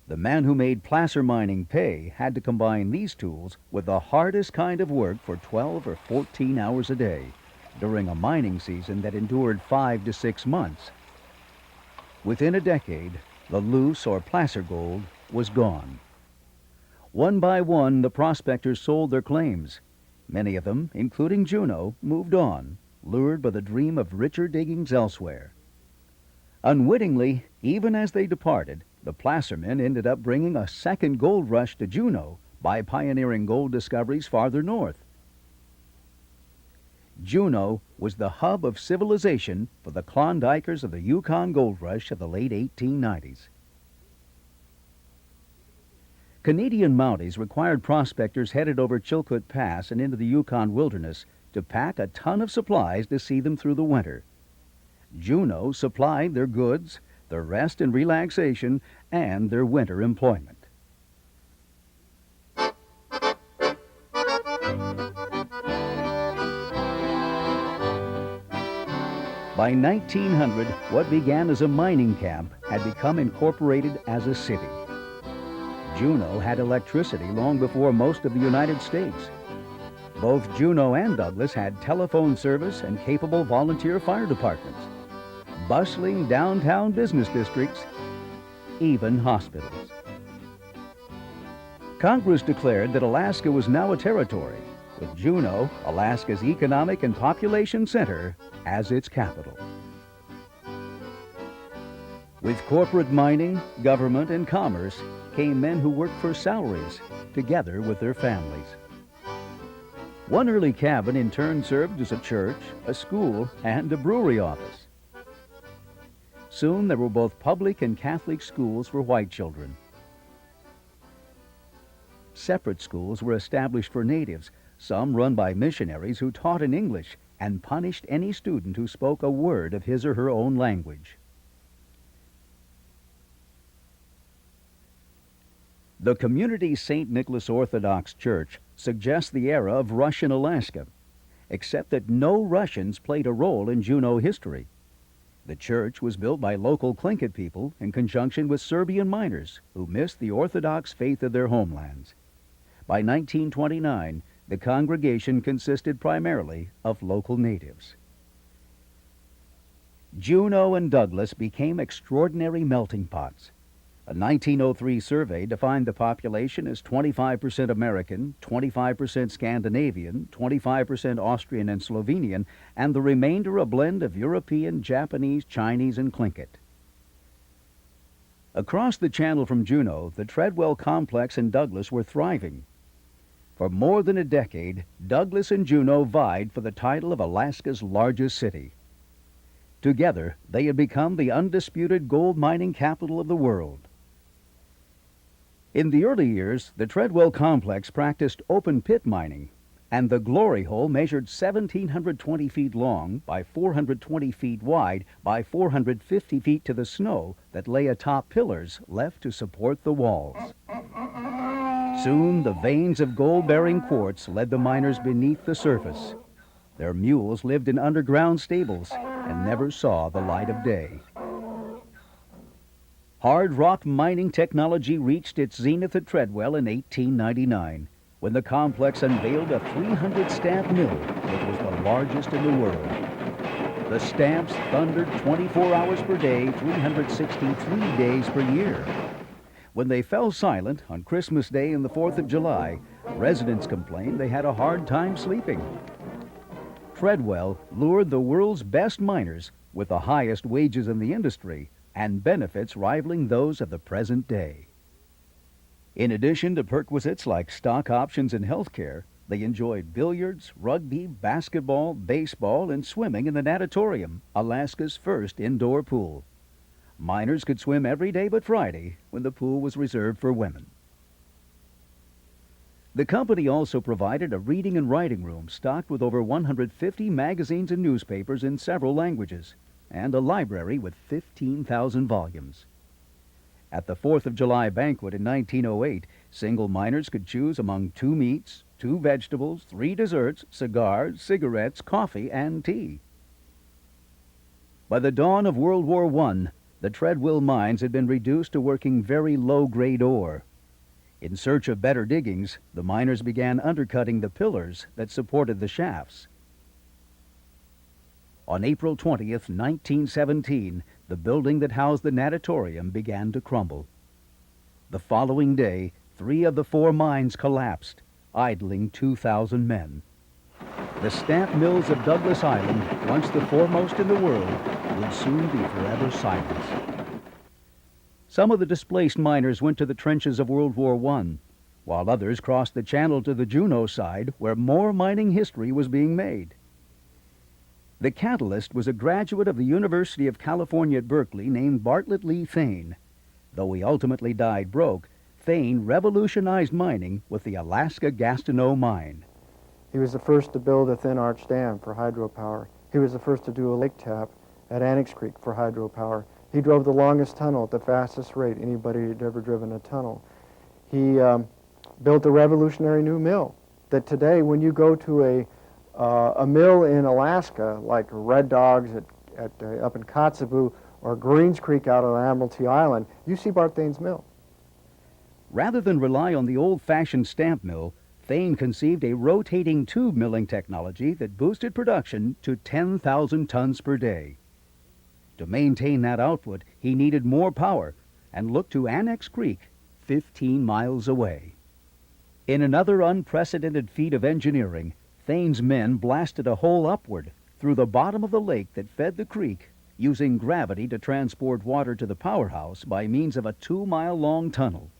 [SPEAKER 22] The man who made placer mining pay had to combine these tools with the hardest kind of work for 12 or 14 hours a day during a mining season that endured 5 to 6 months. Within a decade, the loose or placer gold was gone. One by one, the prospectors sold their claims. Many of them, including Juneau, moved on, lured by the dream of richer diggings elsewhere. Unwittingly, even as they departed, the placermen ended up bringing a second gold rush to Juneau by pioneering gold discoveries farther north. Juneau was the hub of civilization for the Klondikers of the Yukon Gold Rush of the late 1890s. Canadian Mounties required prospectors headed over Chilkoot Pass and into the Yukon wilderness to pack a ton of supplies to see them through the winter. Juneau supplied their goods, their rest and relaxation, and their winter employment. By 1900, what began as a mining camp had become incorporated as a city. Juneau had electricity long before most of the United States. Both Juneau and Douglas had telephone service and capable volunteer fire departments, bustling downtown business districts, even hospitals. Congress declared that Alaska was now a territory, with Juneau, Alaska's economic and population center, as its capital. With corporate mining, government, and commerce came men who worked for salaries, together with their families. One early cabin in turn served as a church, a school, and a brewery office. Soon there were both public and Catholic schools for white children. Separate schools were established for natives, some run by missionaries who taught in English and punished any student who spoke a word of his or her own language. The community St. Nicholas Orthodox Church suggests the era of Russian Alaska, except that no Russians played a role in Juneau history. The church was built by local Tlingit people in conjunction with Serbian miners who missed the Orthodox faith of their homelands. By 1929, the congregation consisted primarily of local natives. Juneau and Douglas became extraordinary melting pots. A 1903 survey defined the population as 25% American, 25% Scandinavian, 25% Austrian and Slovenian, and the remainder a blend of European, Japanese, Chinese, and Tlingit. Across the channel from Juneau, the Treadwell complex and Douglas were thriving. For more than a decade, Douglas and Juneau vied for the title of Alaska's largest city. Together, they had become the undisputed gold mining capital of the world. In the early years, the Treadwell complex practiced open-pit mining, and the glory hole measured 1,720 feet long by 420 feet wide by 450 feet to the snow that lay atop pillars left to support the walls. Soon, the veins of gold-bearing quartz led the miners beneath the surface. Their mules lived in underground stables and never saw the light of day. Hard rock mining technology reached its zenith at Treadwell in 1899, when the complex unveiled a 300-stamp mill that was the largest in the world. The stamps thundered 24 hours per day, 363 days per year. When they fell silent on Christmas Day and the 4th of July, residents complained they had a hard time sleeping. Treadwell lured the world's best miners with the highest wages in the industry and benefits rivaling those of the present day. In addition to perquisites like stock options and health care, they enjoyed billiards, rugby, basketball, baseball, and swimming in the natatorium, Alaska's first indoor pool. Miners could swim every day but Friday, when the pool was reserved for women. The company also provided a reading and writing room stocked with over 150 magazines and newspapers in several languages, and a library with 15,000 volumes. At the 4th of July banquet in 1908, single miners could choose among 2 meats, 2 vegetables, 3 desserts, cigars, cigarettes, coffee, and tea. By the dawn of World War I, The Treadwell mines had been reduced to working very low-grade ore. In search of better diggings, the miners began undercutting the pillars that supported the shafts. On April 20th, 1917, the building that housed the natatorium began to crumble. The following day, 3 of the 4 mines collapsed, idling 2,000 men. The stamp mills of Douglas Island, once the foremost in the world, would soon be forever silenced. Some of the displaced miners went to the trenches of World War I, while others crossed the channel to the Juneau side, where more mining history was being made. The catalyst was a graduate of the University of California at Berkeley named Bartlett Lee Thane. Though he ultimately died broke, Thane revolutionized mining with the Alaska Gastineau mine.
[SPEAKER 4] He was the first to build a thin arch dam for hydropower. He was the first to do a lake tap at Annex Creek for hydropower. He drove the longest tunnel at the fastest rate anybody had ever driven a tunnel. He built a revolutionary new mill that today, when you go to a mill in Alaska, like Red Dogs up in Kotzebue or Greens Creek out on Admiralty Island, you see Bart Thane's mill.
[SPEAKER 22] Rather than rely on the old-fashioned stamp mill, Thane conceived a rotating tube milling technology that boosted production to 10,000 tons per day. To maintain that output, he needed more power and looked to Annex Creek, 15 miles away. In another unprecedented feat of engineering, Thane's men blasted a hole upward through the bottom of the lake that fed the creek, using gravity to transport water to the powerhouse by means of a 2-mile-long tunnel.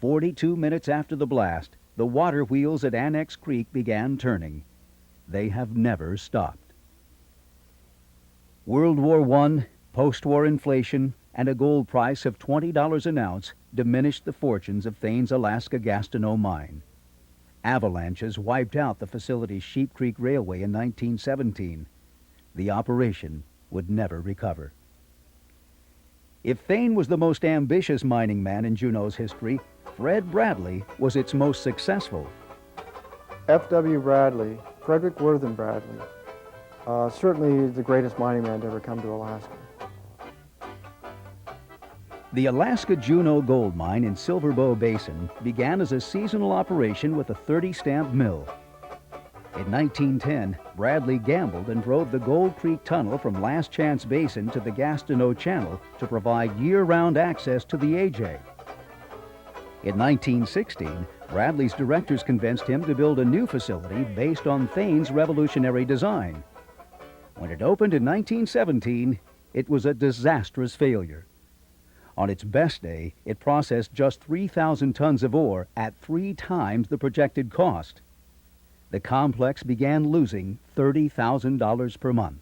[SPEAKER 22] 42 minutes after the blast, the water wheels at Annex Creek began turning. They have never stopped. World War I, post-war inflation, and a gold price of $20 an ounce diminished the fortunes of Thane's Alaska Gastineau mine. Avalanches wiped out the facility's Sheep Creek Railway in 1917. The operation would never recover. If Thane was the most ambitious mining man in Juneau's history, Fred Bradley was its most successful.
[SPEAKER 4] F.W. Bradley, Frederick Worthen Bradley, certainly the greatest mining man to ever come to Alaska.
[SPEAKER 22] The Alaska Juneau gold mine in Silver Bow Basin began as a seasonal operation with a 30-stamp mill. In 1910, Bradley gambled and drove the Gold Creek Tunnel from Last Chance Basin to the Gastineau Channel to provide year-round access to the AJ. In 1916, Bradley's directors convinced him to build a new facility based on Thane's revolutionary design. When it opened in 1917, it was a disastrous failure. On its best day, it processed just 3,000 tons of ore at 3 times the projected cost. The complex began losing $30,000 per month.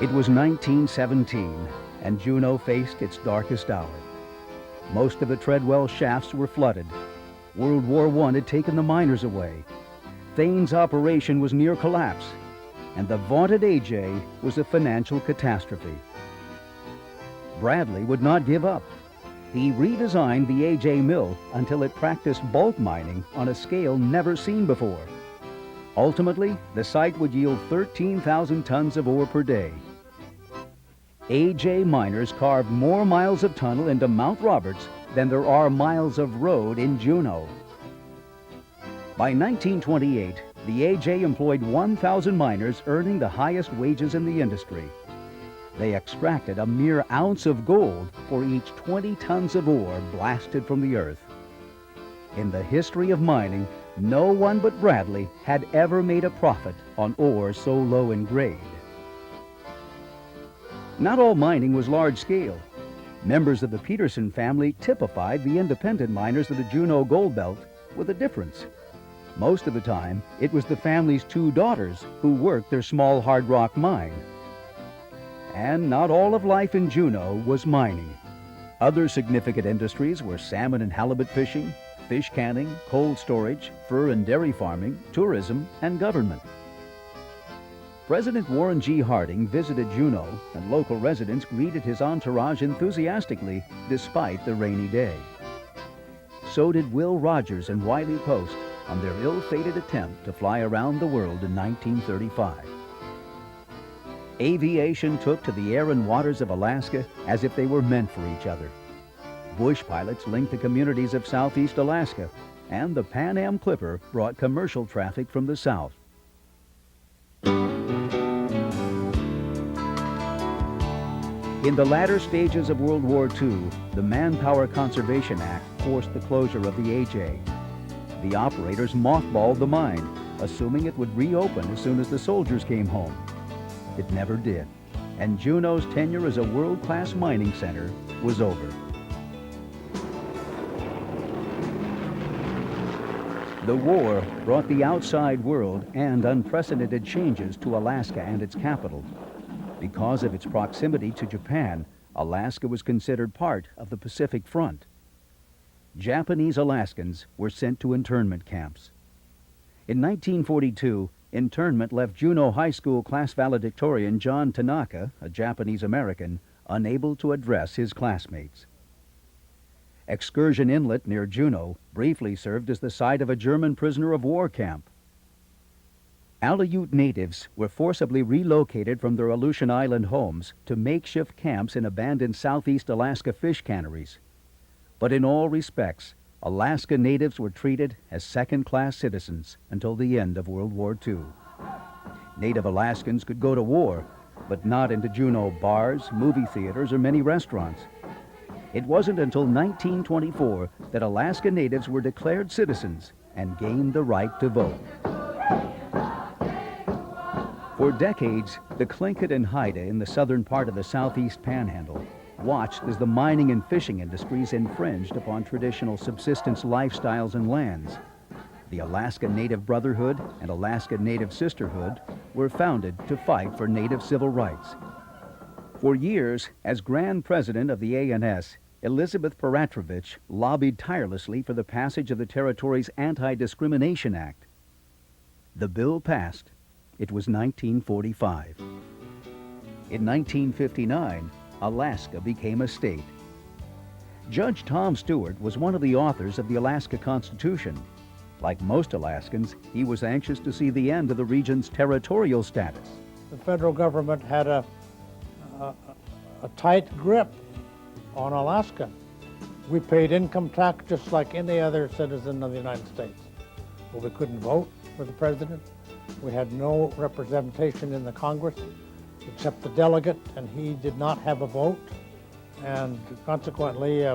[SPEAKER 22] It was 1917, and Juneau faced its darkest hour. Most of the Treadwell shafts were flooded. World War I had taken the miners away. Thane's operation was near collapse, and the vaunted AJ was a financial catastrophe. Bradley would not give up. He redesigned the AJ mill until it practiced bulk mining on a scale never seen before. Ultimately, the site would yield 13,000 tons of ore per day. AJ miners carved more miles of tunnel into Mount Roberts than there are miles of road in Juneau. By 1928, the AJ employed 1,000 miners earning the highest wages in the industry. They extracted a mere ounce of gold for each 20 tons of ore blasted from the earth. In the history of mining, no one but Bradley had ever made a profit on ore so low in grade. Not all mining was large-scale. Members of the Peterson family typified the independent miners of the Juneau Gold Belt with a difference. Most of the time, it was the family's 2 daughters who worked their small hard rock mine. And not all of life in Juneau was mining. Other significant industries were salmon and halibut fishing, fish canning, cold storage, fur and dairy farming, tourism, and government. President Warren G. Harding visited Juneau, and local residents greeted his entourage enthusiastically despite the rainy day. So did Will Rogers and Wiley Post on their ill-fated attempt to fly around the world in 1935. Aviation took to the air and waters of Alaska as if they were meant for each other. Bush pilots linked the communities of southeast Alaska, and the Pan Am Clipper brought commercial traffic from the south. In the latter stages of World War II, the Manpower Conservation Act forced the closure of the AJ. The operators mothballed the mine, assuming it would reopen as soon as the soldiers came home. It never did, and Juneau's tenure as a world-class mining center was over. The war brought the outside world and unprecedented changes to Alaska and its capital. Because of its proximity to Japan, Alaska was considered part of the Pacific Front. Japanese Alaskans were sent to internment camps. In 1942, internment left Juneau High School class valedictorian John Tanaka, a Japanese American, unable to address his classmates. Excursion Inlet near Juneau briefly served as the site of a German prisoner of war camp. Aleut natives were forcibly relocated from their Aleutian Island homes to makeshift camps in abandoned southeast Alaska fish canneries. But in all respects, Alaska natives were treated as second-class citizens until the end of World War II. Native Alaskans could go to war, but not into Juneau bars, movie theaters, or many restaurants. It wasn't until 1924 that Alaska natives were declared citizens and gained the right to vote. For decades, the Tlingit and Haida in the southern part of the southeast panhandle watched as the mining and fishing industries infringed upon traditional subsistence lifestyles and lands. The Alaska Native Brotherhood and Alaska Native Sisterhood were founded to fight for Native civil rights. For years, as Grand President of the ANS, Elizabeth Peratrovich lobbied tirelessly for the passage of the territory's Anti-Discrimination Act. The bill passed. It was 1945. In 1959, Alaska became a state. Judge Tom Stewart was one of the authors of the Alaska Constitution. Like most Alaskans, he was anxious to see the end of the region's territorial status.
[SPEAKER 9] The federal government had a tight grip on Alaska. We paid income tax just like any other citizen of the United States. But we couldn't vote for the president. We had no representation in the Congress except the delegate, and he did not have a vote. And consequently,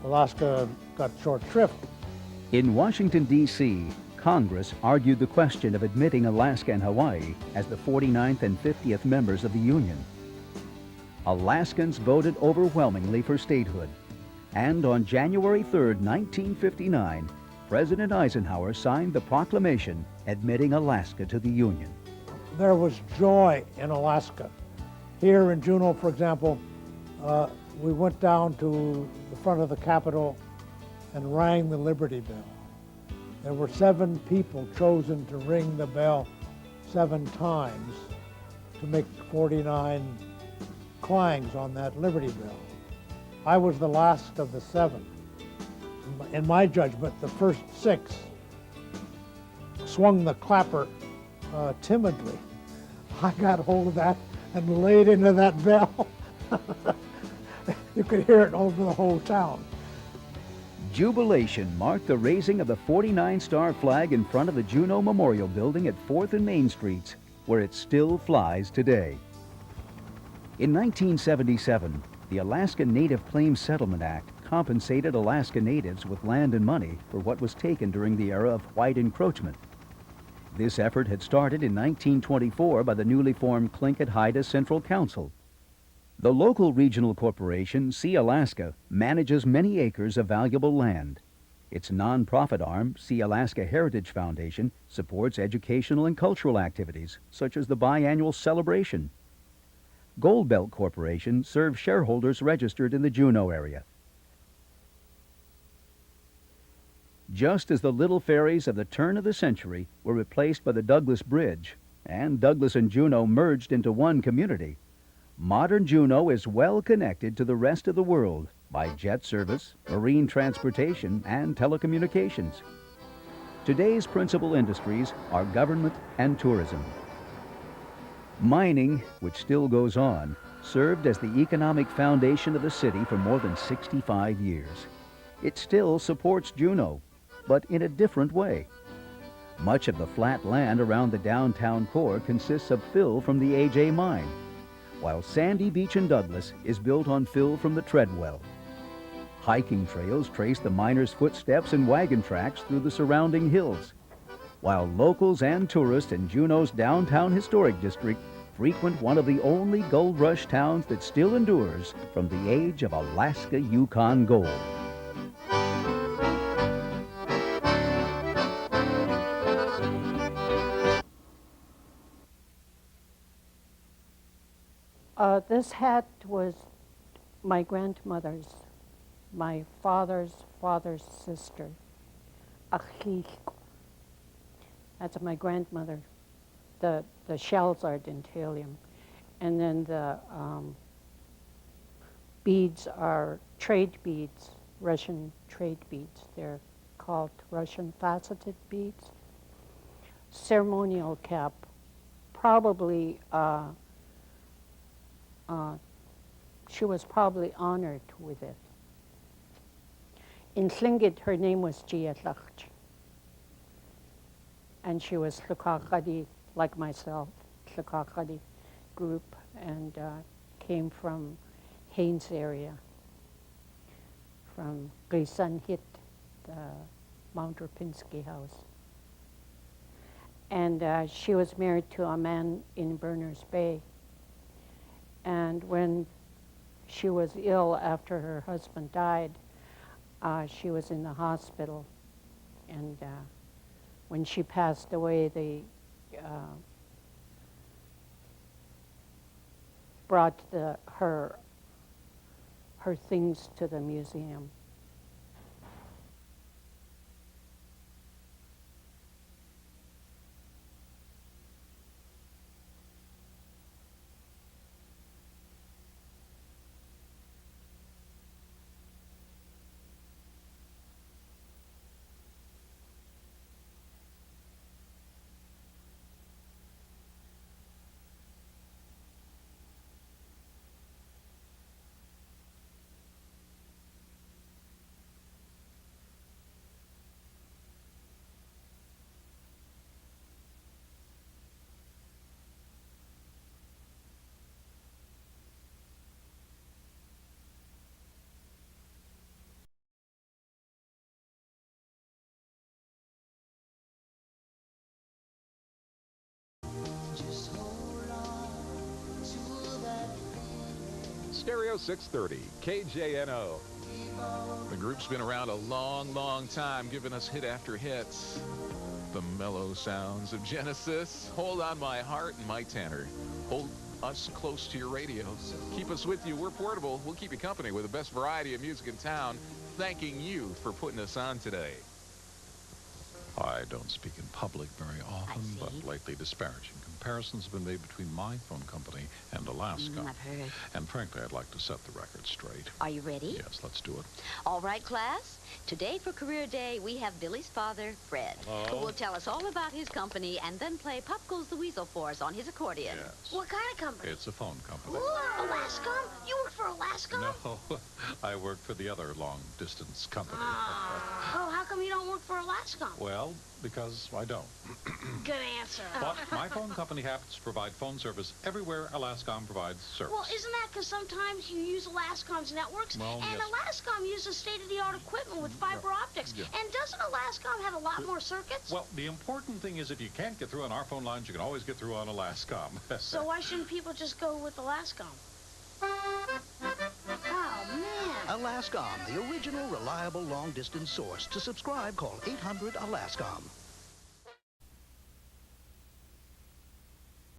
[SPEAKER 9] Alaska got short shrift.
[SPEAKER 22] In Washington, D.C., Congress argued the question of admitting Alaska and Hawaii as the 49th and 50th members of the Union. Alaskans voted overwhelmingly for statehood. And on January 3, 1959, President Eisenhower signed the proclamation admitting Alaska to the Union.
[SPEAKER 9] There was joy in Alaska. Here in Juneau, for example, we went down to the front of the Capitol and rang the Liberty Bell. There were 7 people chosen to ring the bell 7 times to make 49 clangs on that Liberty Bell. I was the last of the 7. In my judgment, the first 6 swung the clapper timidly. I got hold of that and laid into that bell. You could hear it over the whole town.
[SPEAKER 22] Jubilation marked the raising of the 49-star flag in front of the Juneau Memorial Building at 4th and Main Streets, where it still flies today. In 1977, the Alaska Native Claims Settlement Act compensated Alaska natives with land and money for what was taken during the era of white encroachment. This effort had started in 1924 by the newly formed Tlingit Haida Central Council. The local regional corporation, Sea Alaska, manages many acres of valuable land. Its nonprofit arm, Sea Alaska Heritage Foundation, supports educational and cultural activities, such as the biannual celebration. Goldbelt Corporation serves shareholders registered in the Juneau area. Just as the little ferries of the turn of the century were replaced by the Douglas Bridge, and Douglas and Juneau merged into one community, modern Juneau is well connected to the rest of the world by jet service, marine transportation, and telecommunications. Today's principal industries are government and tourism. Mining, which still goes on, served as the economic foundation of the city for more than 65 years. It still supports Juneau, but in a different way. Much of the flat land around the downtown core consists of fill from the AJ mine, while Sandy Beach in Douglas is built on fill from the Treadwell. Hiking trails trace the miners' footsteps and wagon tracks through the surrounding hills, while locals and tourists in Juneau's downtown historic district frequent one of the only gold rush towns that still endures from the age of Alaska Yukon gold.
[SPEAKER 23] This hat was my grandmother's, my father's sister. Achich. That's my grandmother. The shells are dentalium. And then the beads are trade beads, Russian trade beads. They're called Russian faceted beads. Ceremonial cap, probably, she was probably honored with it. In Tlingit, her name was Giatlach. And she was Tlukakadi, like myself, Tlukakadi group, and came from Haines area, from Glisan-Hit, the Mount Rapinski house. And she was married to a man in Berners Bay. And when she was ill after her husband died, she was in the hospital. And when she passed away, they brought her things to the museum.
[SPEAKER 10] Stereo 630, KJNO. The group's been around a long, long time, giving us hit after hits. The mellow sounds of Genesis, Hold On My Heart, and Mike Tanner. Hold us close to your radio. Keep us with you. We're portable. We'll keep you company with the best variety of music in town. Thanking you for putting us on today.
[SPEAKER 12] I don't speak in public very often, but lately disparaging comparisons have been made between my phone company and Alaskan.
[SPEAKER 13] I've heard.
[SPEAKER 12] And frankly, I'd like to set the record straight.
[SPEAKER 13] Are you ready?
[SPEAKER 12] Yes, let's do it.
[SPEAKER 13] All right, class. Today for Career Day, we have Billy's father, Fred, who will tell us all about his company and then play Pop Goes the Weasel for us on his accordion.
[SPEAKER 12] Yes.
[SPEAKER 13] What kind of company?
[SPEAKER 12] It's a phone company.
[SPEAKER 13] Ooh, Alaskan? You work for Alaskan?
[SPEAKER 12] No, I work for the other long-distance company.
[SPEAKER 13] Oh, how come you don't work for Alaskan?
[SPEAKER 12] Well, because I don't.
[SPEAKER 13] Good answer.
[SPEAKER 12] But my phone company happens to provide phone service everywhere Alaskan provides service.
[SPEAKER 13] Well, isn't that because sometimes you use Alaskan's networks?
[SPEAKER 12] Well,
[SPEAKER 13] and
[SPEAKER 12] yes.
[SPEAKER 13] Alaskan uses state-of-the-art equipment with fiber optics.
[SPEAKER 12] Yeah.
[SPEAKER 13] And doesn't Alaskan have a lot more circuits?
[SPEAKER 12] Well, the important thing is if you can't get through on our phone lines, you can always get through on Alaskan.
[SPEAKER 13] So why shouldn't people just go with Alaskan? Oh, man.
[SPEAKER 24] Alaskan, the original, reliable, long-distance source. To subscribe, call 800-ALASKAN.